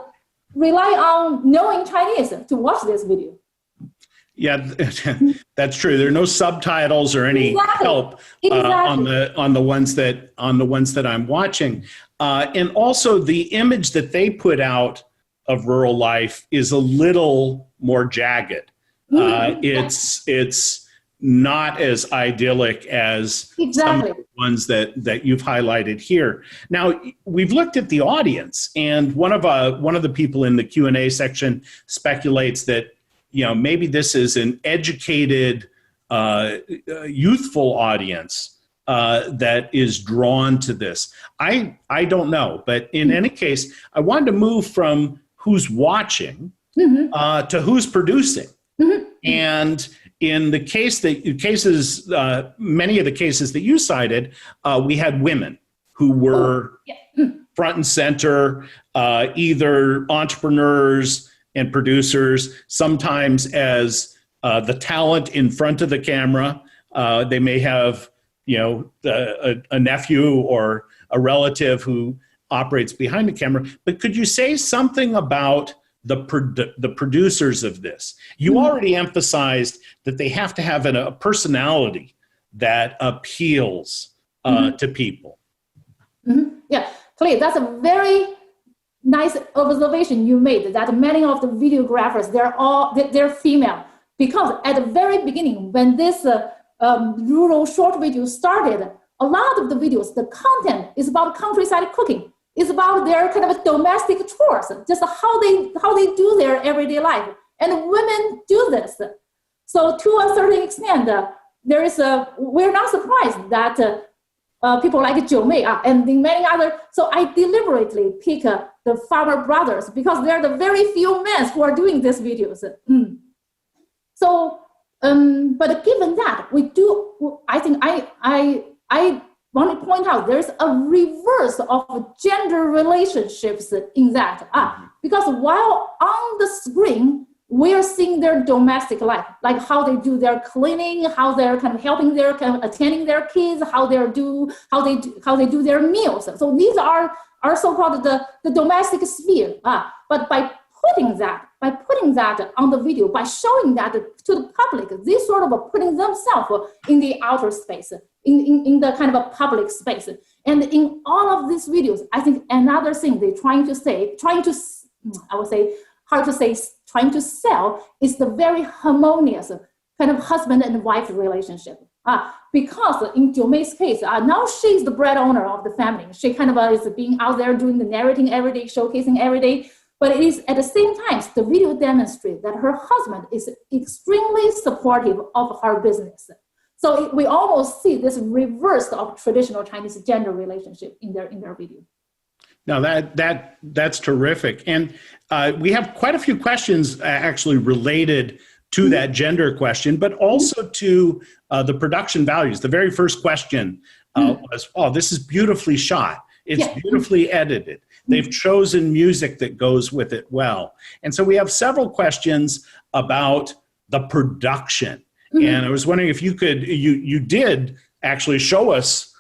rely on knowing Chinese to watch this video. Yeah, that's true. There are no subtitles or any help on the ones that I'm watching, and also the image that they put out of rural life is a little more jagged. It's not as idyllic as some of the ones that you've highlighted here. Now, we've looked at the audience, and one of the people in the Q&A section speculates that maybe this is an educated, youthful audience that is drawn to this. I don't know, but in any case, I wanted to move from who's watching to who's producing. And in the cases, many of the cases that you cited, we had women who were front and center, either entrepreneurs and producers, sometimes as the talent in front of the camera. They may have, a nephew or a relative who operates behind the camera. But could you say something about the producers of this? You already emphasized that they have to have a personality that appeals to people. Yeah, Clay, that's a very nice observation you made, that many of the videographers, they're female. Because at the very beginning, when this rural short video started, a lot of the videos, the content is about countryside cooking. It's about their domestic chores, just how they do their everyday life. And women do this. So to a certain extent, we're not surprised that people like Jiu Mei and many other. So I deliberately pick the Farmer Brothers because they're the very few men who are doing these videos. So, but given that, we do, I think I want to point out there's a reverse of gender relationships in that. Because while on the screen, we're seeing their domestic life, like how they do their cleaning, how they're helping their attending their kids, how they do their meals. So these are so-called the domestic sphere. But by putting that on the video, by showing that to the public, they sort of putting themselves in the outer space, in the a public space. And in all of these videos, I think another thing they're trying to sell is the very harmonious husband and wife relationship. Because in Jiu Mei's case, now she's the bread owner of the family. She is being out there doing the narrating every day, showcasing every day. But it is at the same time, the video demonstrates that her husband is extremely supportive of her business. So we almost see this reverse of traditional Chinese gender relationship in their video. Now that's terrific. And we have quite a few questions actually related to that gender question, but also to the production values. The very first question was, this is beautifully shot. It's beautifully edited. They've chosen music that goes with it well. And so we have several questions about the production. And I was wondering if you could, you did actually show us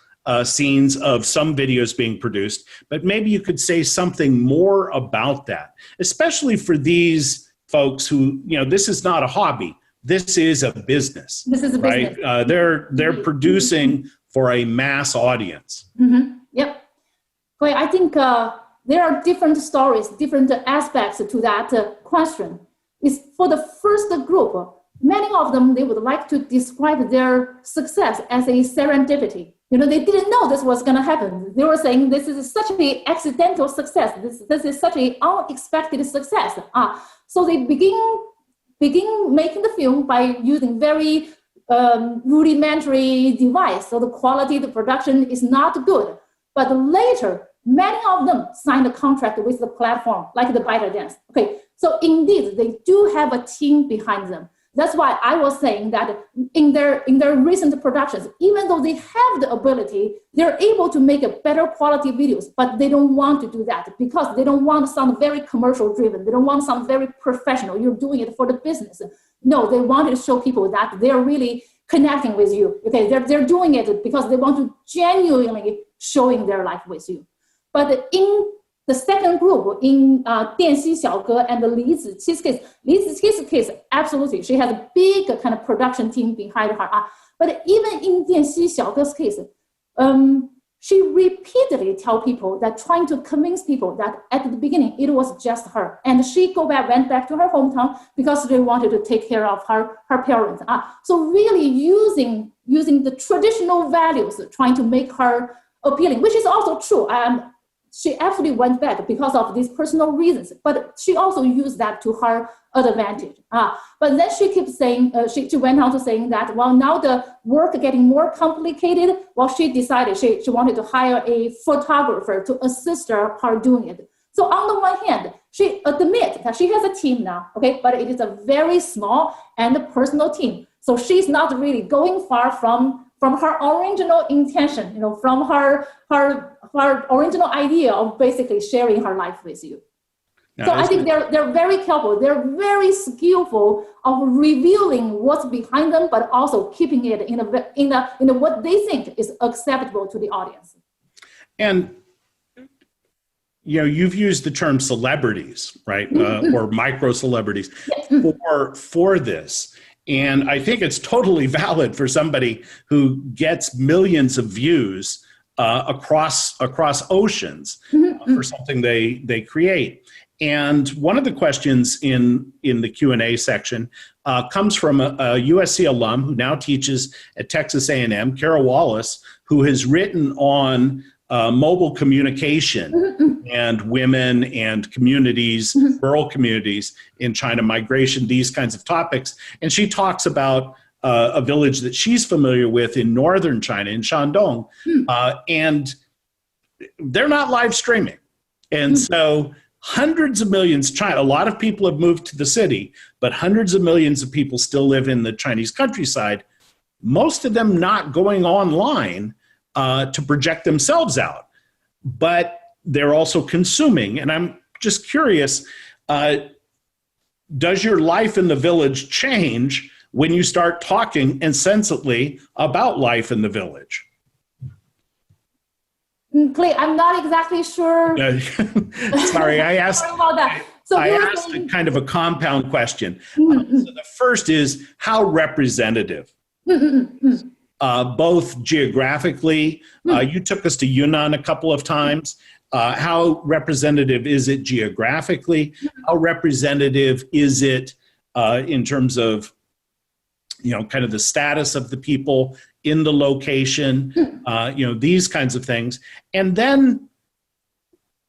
scenes of some videos being produced, but maybe you could say something more about that, especially for these folks who, this is not a hobby. This is a business. This is a business. Right? They're producing for a mass audience. Yep. Well, I think there are different stories, different aspects to that question. Is for the first group, many of them, they would like to describe their success as a serendipity. They didn't know this was going to happen. They were saying this is such an accidental success. This is such an unexpected success. So they begin making the film by using very rudimentary device. So the quality, the production is not good. But later, many of them signed a contract with the platform, like the ByteDance. Okay, so indeed, they do have a team behind them. That's why I was saying that in their recent productions, even though they have the ability, they're able to make a better quality videos, but they don't want to do that because they don't want to sound very commercial driven. They don't want to sound very professional. You're doing it for the business. No, they wanted to show people that they're really connecting with you. Okay, they're doing it because they want to genuinely showing their life with you. But in the second group, in 电西小哥 and the 李子柒 case, 李子柒 case, absolutely, she has a big kind of production team behind her. But even in 电西小哥's case, she repeatedly tell people that trying to convince people that at the beginning it was just her, and she went back to her hometown because they wanted to take care of her parents. So really using the traditional values, trying to make her appealing, which is also true. She actually went back because of these personal reasons, but she also used that to her advantage. But then she kept saying, she went on to saying that, well, now the work getting more complicated. Well, she decided she wanted to hire a photographer to assist her doing it. So on the one hand, she admits that she has a team now, okay, but it is a very small and personal team. So she's not really going far from her original intention, from her original idea of basically sharing her life with you. Now, so I think they're very careful. They're very skillful of revealing what's behind them, but also keeping it in a what they think is acceptable to the audience. And you've used the term celebrities, right, or micro celebrities for this. And I think it's totally valid for somebody who gets millions of views across oceans for something they create. And one of the questions in the Q&A section comes from a USC alum who now teaches at Texas A&M, Kara Wallace, who has written on mobile communication and women and communities, rural communities in China, migration, these kinds of topics. And she talks about a village that she's familiar with in northern China, in Shandong, and they're not live streaming. And so hundreds of millions, a lot of people have moved to the city, but hundreds of millions of people still live in the Chinese countryside, most of them not going online to project themselves out. But they're also consuming. And I'm just curious, does your life in the village change when you start talking insensately about life in the village? Clay, I'm not exactly sure. Sorry, I asked. Sorry about that. So I asked a kind of a compound question. So the first is how representative, both geographically. You took us to Yunnan a couple of times. How representative is it geographically? How representative is it in terms of, kind of the status of the people in the location, these kinds of things. And then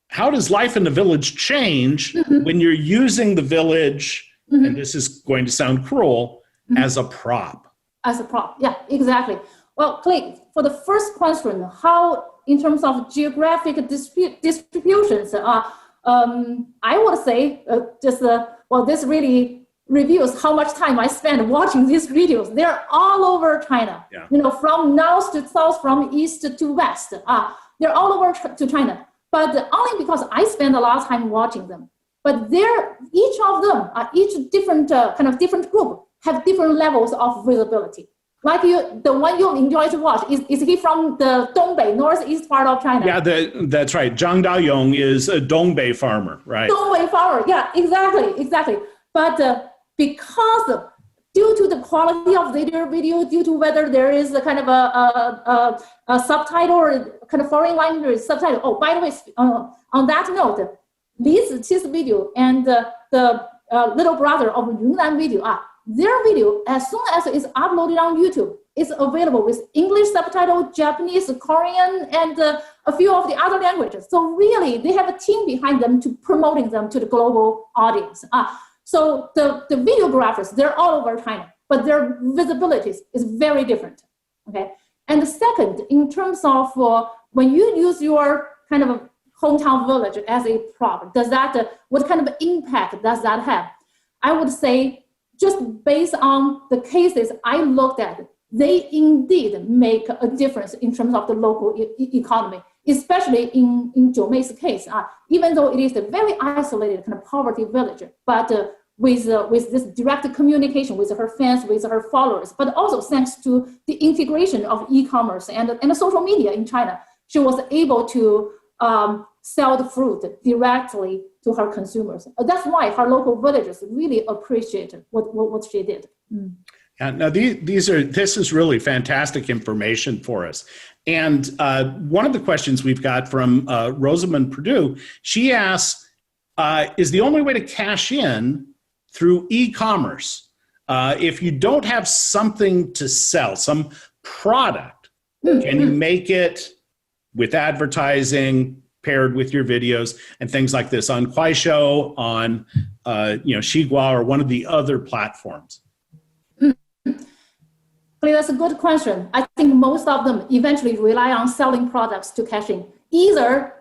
how does life in the village change when you're using the village, and this is going to sound cruel, as a prop? As a prop, yeah, exactly. Well, Clay, for the first question, how, in terms of geographic distributions, I would say this really reveals how much time I spend watching these videos. They're all over China, from north to south, from east to west. they're all over to China, but only because I spend a lot of time watching them. But each of them, each different different group have different levels of visibility. Like the one you enjoy to watch, is he from the Dongbei, northeast part of China? Yeah, that's right. Zhang Daoyong is a Dongbei farmer, right? Dongbei farmer, yeah, exactly. But because due to the quality of their video, due to whether there is a kind of a subtitle or kind of foreign language subtitle. Oh, by the way, on that note, Li Ziqi's video and the little brother of Yunnan video, their video, as soon as it's uploaded on YouTube, is available with English subtitle, Japanese, Korean, and a few of the other languages. So really, they have a team behind them to promoting them to the global audience. So the videographers, they're all over China, but their visibility is very different, okay? And the second, in terms of when you use your kind of a hometown village as a prop, what kind of impact does that have? I would say, just based on the cases I looked at, they indeed make a difference in terms of the local economy, especially in Jiumei's case. Even though it is a very isolated kind of poverty village, but with this direct communication with her fans, with her followers, but also thanks to the integration of e-commerce and the social media in China, she was able to sell the fruit directly to her consumers. That's why her local villagers really appreciated what she did. And now this is really fantastic information for us. And one of the questions we've got from Rosamund Purdue, she asks, is the only way to cash in through e-commerce? If you don't have something to sell, some product, can you make it with advertising paired with your videos and things like this on Kuaishou, on Xigua, or one of the other platforms? That's a good question. I think most of them eventually rely on selling products to cash in. Either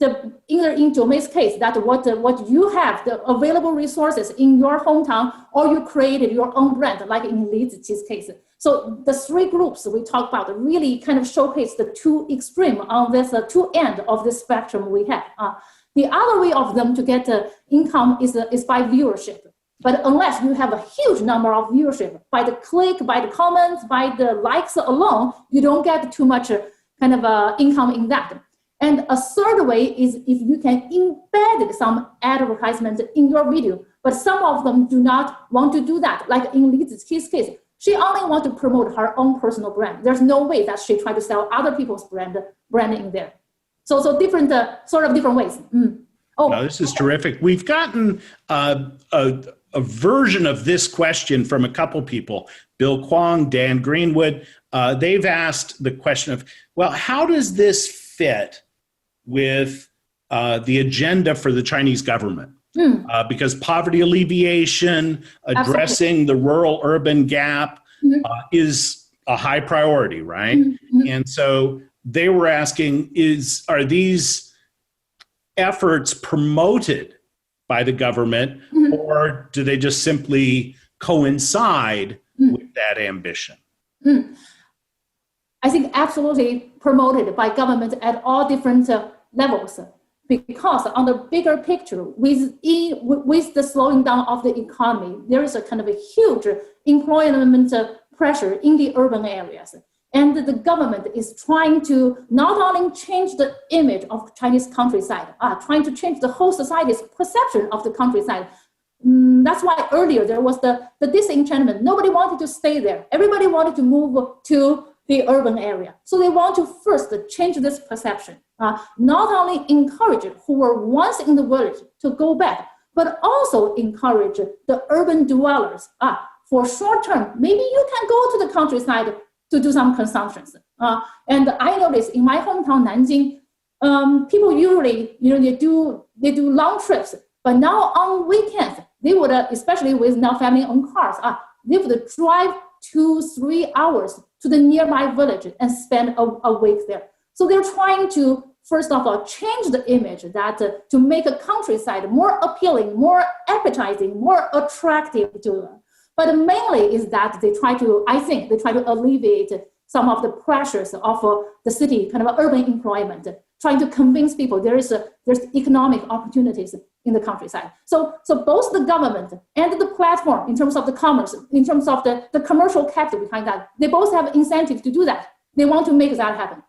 in Jiumei's case, that what you have, the available resources in your hometown, or you created your own brand, like in Li Ziqi's case. So the three groups we talked about really kind of showcase the two extreme on this two end of the spectrum we have. The other way of them to get income is by viewership. But unless you have a huge number of viewership, by the click, by the comments, by the likes alone, you don't get too much kind of income in that. And a third way is if you can embed some advertisement in your video, but some of them do not want to do that. Like in Li Ziqi's case, she only wants to promote her own personal brand. There's no way that she tried to sell other people's brand in there. So different, sort of different ways. Oh, no, this is terrific. We've gotten a version of this question from a couple people, Bill Kwong, Dan Greenwood. They've asked the question of, well, how does this fit with the agenda for the Chinese government? Because poverty alleviation, addressing the rural-urban gap is a high priority, right? And so they were asking, are these efforts promoted by the government, or do they just simply coincide with that ambition? I think absolutely promoted by government at all different levels, because on the bigger picture, with the slowing down of the economy, there is a kind of a huge employment pressure in the urban areas. And the government is trying to not only change the image of Chinese countryside, trying to change the whole society's perception of the countryside. That's why earlier there was the disenchantment. Nobody wanted to stay there. Everybody wanted to move to the urban area. So they want to first change this perception. Not only encourage who were once in the village to go back, but also encourage the urban dwellers. For short term, maybe you can go to the countryside to do some consumptions. And I noticed in my hometown, Nanjing, people usually, they do long trips, but now on weekends, they would, especially with now family-owned cars, they would drive 2-3 hours to the nearby village and spend a week there. So they're trying to, first of all, change the image that to make a countryside more appealing, more appetizing, more attractive to them. But mainly is that they try to alleviate some of the pressures of the city, kind of urban employment, trying to convince people there's economic opportunities in the countryside. So both the government and the platform, in terms of the commerce, in terms of the commercial capital behind that, they both have incentive to do that. They want to make that happen.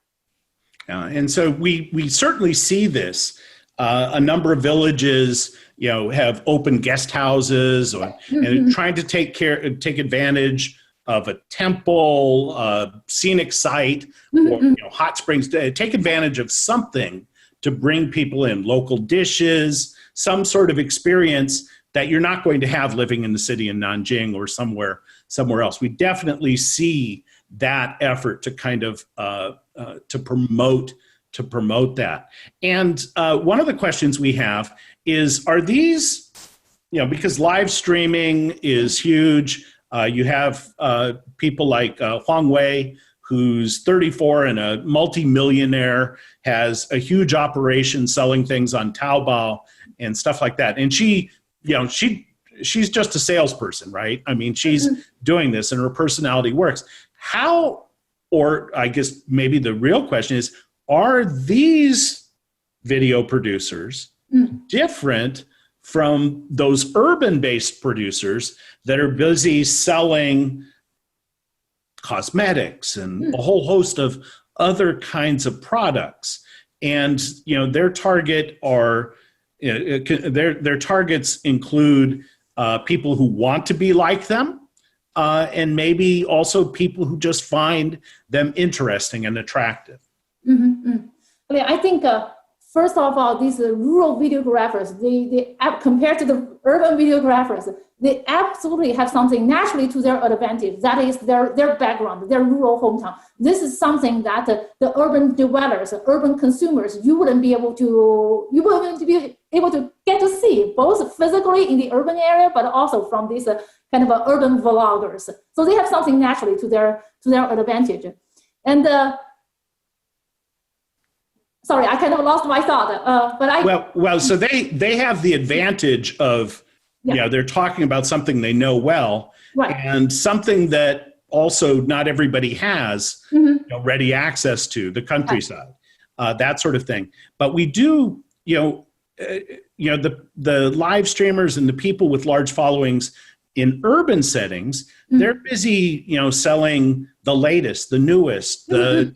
And so we certainly see this. A number of villages, have open guest houses, and trying to take advantage of a temple, scenic site, or hot springs. Take advantage of something to bring people in, local dishes, some sort of experience that you're not going to have living in the city in Nanjing or somewhere else. We definitely see that effort to kind of to promote that. And one of the questions we have is, are these, because live streaming is huge. You have people like Huang Wei, who's 34 and a multi-millionaire, has a huge operation selling things on Taobao and stuff like that. And she's just a salesperson, right? I mean, she's doing this and her personality works. How, or I guess maybe the real question is, are these video producers different from those urban-based producers that are busy selling cosmetics and a whole host of other kinds of products? And their target are their targets include people who want to be like them, and maybe also people who just find them interesting and attractive. Okay, I think first of all, these rural videographers, they compared to the urban videographers, they absolutely have something naturally to their advantage. That is their background, their rural hometown. This is something that the urban dwellers, urban consumers, you wouldn't be able to get to see, both physically in the urban area, but also from these kind of urban vloggers. So they have something naturally to their advantage. And sorry, I kind of lost my thought. But so they have the advantage of, they're talking about something they know well, right, and something that also not everybody has ready access to, the countryside, that sort of thing. But we do, the live streamers and the people with large followings in urban settings, they're busy, selling the latest, the newest, the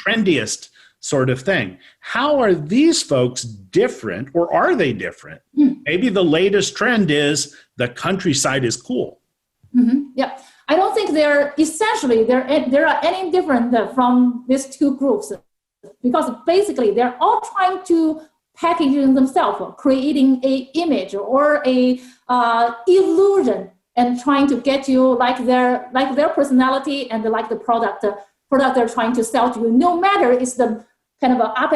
trendiest sort of thing. How are these folks different, or are they different? Maybe the latest trend is the countryside is cool. Yeah, I don't think they're any different from these two groups, because basically they're all trying to package themselves, creating a image or a illusion, and trying to get you like their personality and like the product they're trying to sell to you. No matter it's the kind of up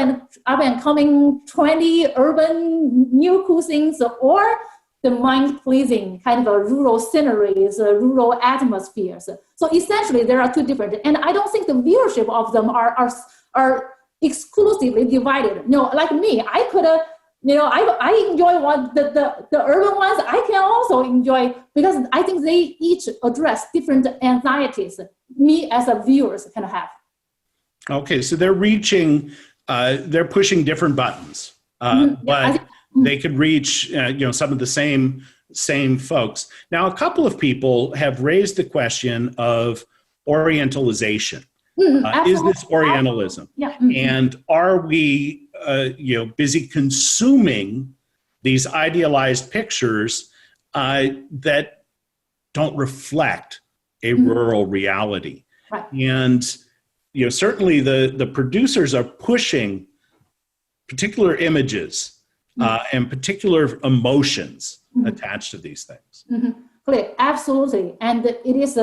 and coming trendy urban new cool things, or the mind-pleasing kind of rural sceneries, rural atmospheres. So essentially, there are two different, and I don't think the viewership of them are exclusively divided. No, like me, I could, I enjoy the urban ones. I can also enjoy, because I think they each address different anxieties me as a viewer can have. Okay, so they're reaching, they're pushing different buttons, but they could reach, some of the same folks. Now, a couple of people have raised the question of Orientalization. Is this Orientalism? Yeah. And are we, busy consuming these idealized pictures that don't reflect a rural reality? Right. And certainly the producers are pushing particular images and particular emotions attached to these things. Clear, absolutely, and it is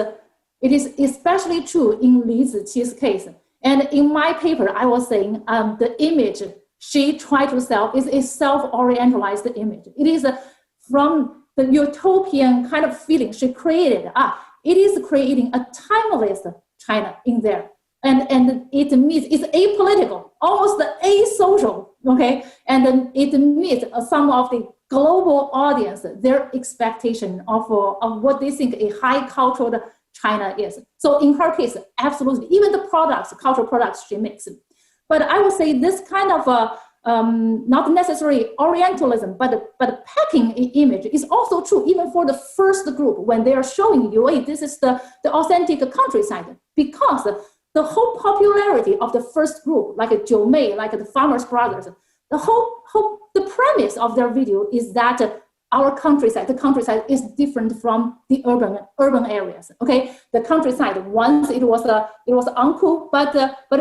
especially true in Li Ziqi's case. And in my paper, I was saying the image she tried to sell is a self-orientalized image. It is from the utopian kind of feeling she created. It is creating a timeless China in there. And it meets, it's apolitical, almost asocial, okay? And then it meets some of the global audience, their expectation of what they think a high cultural China is. So in her case, absolutely, even the products, cultural products, she makes. But I would say this kind of not necessarily Orientalism, but packing image is also true even for the first group when they are showing you, hey, this is the authentic countryside, because the whole popularity of the first group, like Jiu Mei, like the Farmers Brothers, the premise of their video is that our countryside, the countryside is different from the urban areas. Okay, the countryside once it was uncool, but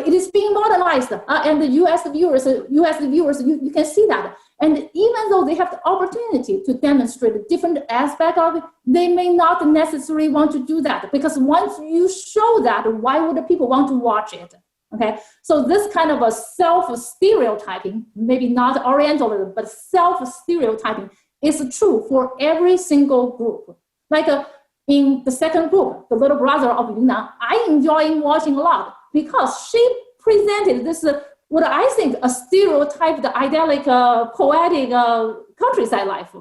it is being modernized, and the U.S. viewers, you can see that. And even though they have the opportunity to demonstrate a different aspect of it, they may not necessarily want to do that, because once you show that, why would the people want to watch it? Okay, so this kind of a self-stereotyping, maybe not Orientalism, but self-stereotyping is true for every single group. Like in the second group, the little brother of Yunnan, I enjoy watching a lot because she presented this, what I think, a stereotyped, idyllic, poetic countryside life.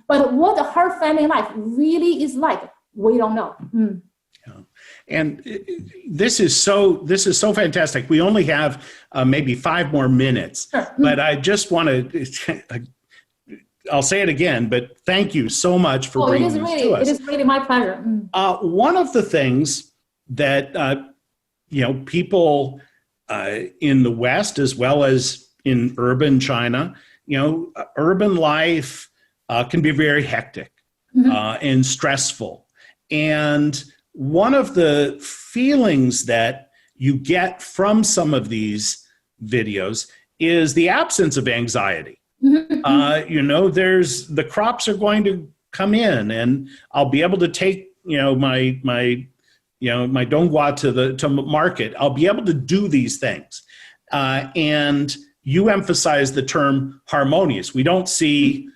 But what her family life really is like, we don't know. And this is so fantastic. We only have maybe 5 more minutes, sure. But I just want to, I'll say it again, but thank you so much for bringing this to us. It is really my pleasure. One of the things that, people in the West, as well as in urban China, urban life can be very hectic and stressful. And one of the feelings that you get from some of these videos is the absence of anxiety. There's the crops are going to come in, and I'll be able to take, my donghua to market. I'll be able to do these things. And you emphasize the term harmonious. We don't see,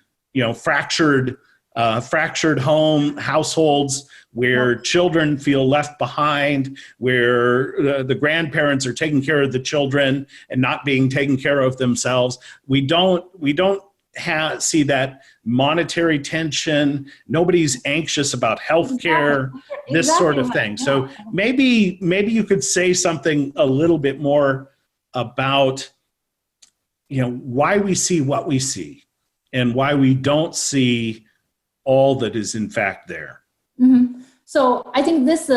fractured households where children feel left behind, where the grandparents are taking care of the children and not being taken care of themselves. We don't see that monetary tension. Nobody's anxious about healthcare, this sort of thing. So maybe you could say something a little bit more about, why we see what we see and why we don't see all that is in fact there. So I think this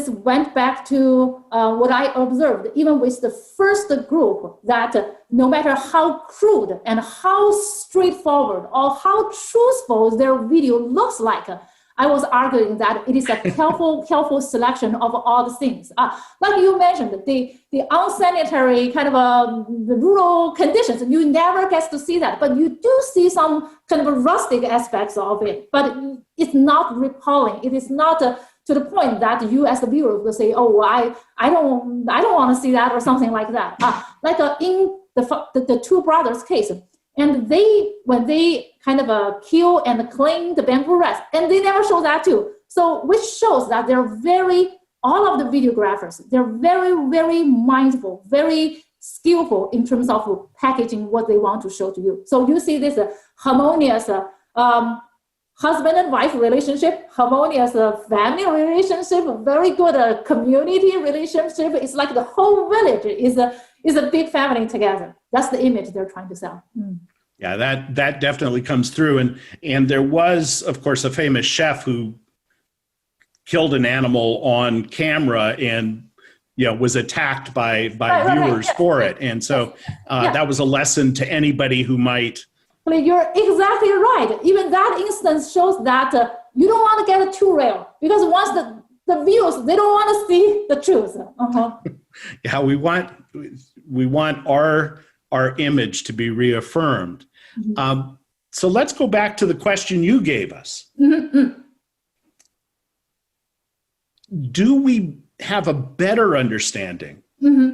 went back to what I observed, even with the first group, that no matter how crude and how straightforward or how truthful their video looks like, I was arguing that it is a careful selection of all the things. Like you mentioned, the unsanitary kind of the rural conditions, you never get to see that, but you do see some kind of rustic aspects of it. But it's not repelling. It is not to the point that you as the viewer will say, "Oh, I don't want to see that," or something like that. Like in the two brothers case. And when they kind of kill and clean the bamboo rest, and they never show that too. So which shows that all of the videographers, they're very, very mindful, very skillful in terms of packaging what they want to show to you. So you see this harmonious husband and wife relationship, harmonious family relationship, very good community relationship. It's like the whole village is a big family together. That's the image they're trying to sell. Yeah, that definitely comes through. And there was, of course, a famous chef who killed an animal on camera and was attacked by viewers for it. And so that was a lesson to anybody who might. You're exactly right. Even that instance shows that you don't want to get too real, because once the viewers, they don't want to see the truth. Yeah, we want our image to be reaffirmed. So let's go back to the question you gave us. Do we have a better understanding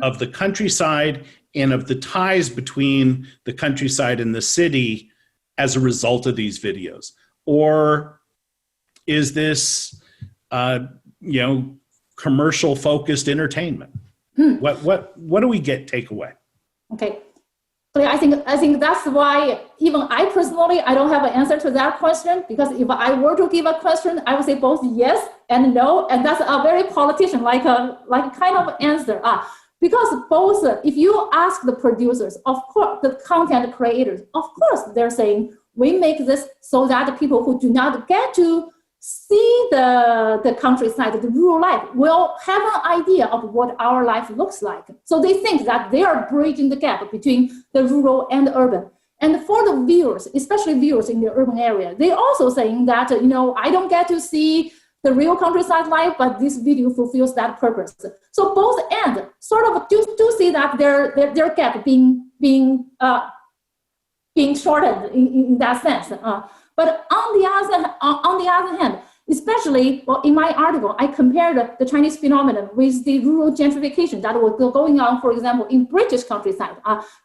of the countryside and of the ties between the countryside and the city as a result of these videos? Or is this, commercial focused entertainment? What do we take away? Okay. I think that's why even I personally, I don't have an answer to that question, because if I were to give a question, I would say both yes and no, and that's a very politician like kind of answer. Because both, if you ask the producers, of course, the content creators, of course, they're saying we make this so that the people who do not get to see the countryside, the rural life, will have an idea of what our life looks like. So they think that they are bridging the gap between the rural and the urban. And for the viewers, especially viewers in the urban area, they're also saying that, I don't get to see the real countryside life, but this video fulfills that purpose. So both ends sort of do see that their gap being shortened in that sense. But on the other hand, especially in my article, I compared the Chinese phenomenon with the rural gentrification that was going on, for example, in British countryside.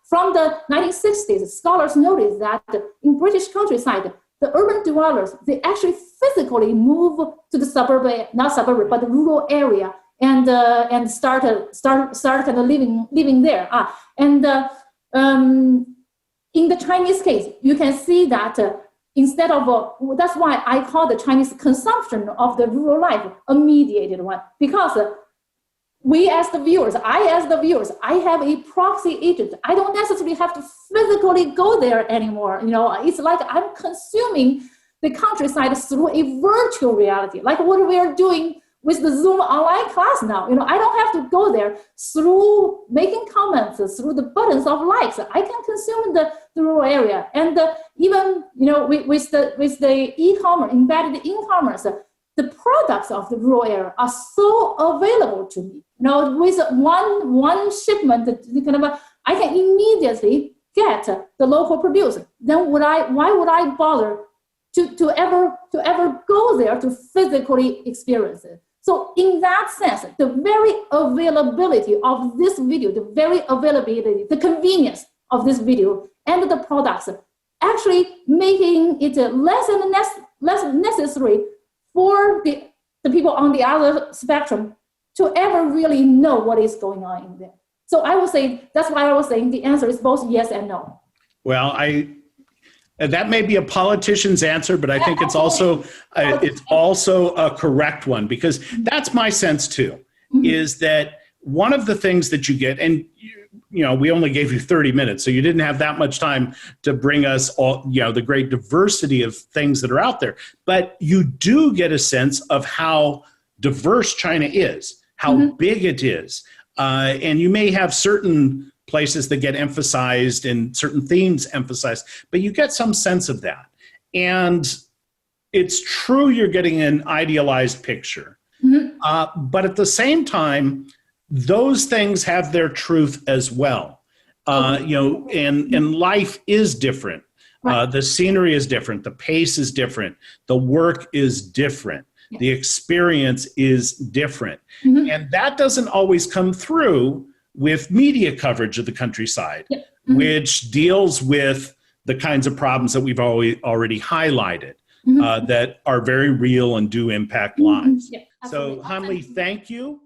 From the 1960s, scholars noticed that in British countryside, the urban dwellers, they actually physically move to the but the rural area, and start kind of living there. In the Chinese case, you can see that instead of, that's why I call the Chinese consumption of the rural life a mediated one, because we as the viewers, I have a proxy agent. I don't necessarily have to physically go there anymore. It's like I'm consuming the countryside through a virtual reality, like what we are doing with the Zoom online class now. I don't have to go there through making comments, through the buttons of likes. I can consume the rural area. And even, with the e-commerce, embedded e-commerce, the products of the rural area are so available to me. With one shipment, I can immediately get the local produce. Then why would I bother to ever go there to physically experience it? So in that sense, the very availability of this video, the convenience of this video and the products, actually making it less necessary for the people on the other spectrum to ever really know what is going on in there. So I would say, that's why I was saying the answer is both yes and no. Well, that may be a politician's answer, but I think it's also a correct one, because that's my sense too, is that one of the things that you get, and we only gave you 30 minutes, so you didn't have that much time to bring us all, the great diversity of things that are out there, but you do get a sense of how diverse China is, how big it is, and you may have certain places that get emphasized and certain themes emphasized, but you get some sense of that. And it's true you're getting an idealized picture, but at the same time, those things have their truth as well. And life is different. The scenery is different. The pace is different. The work is different. The experience is different. And that doesn't always come through with media coverage of the countryside, which deals with the kinds of problems that we've already highlighted, that are very real and do impact lives. So, Hanli, thank you.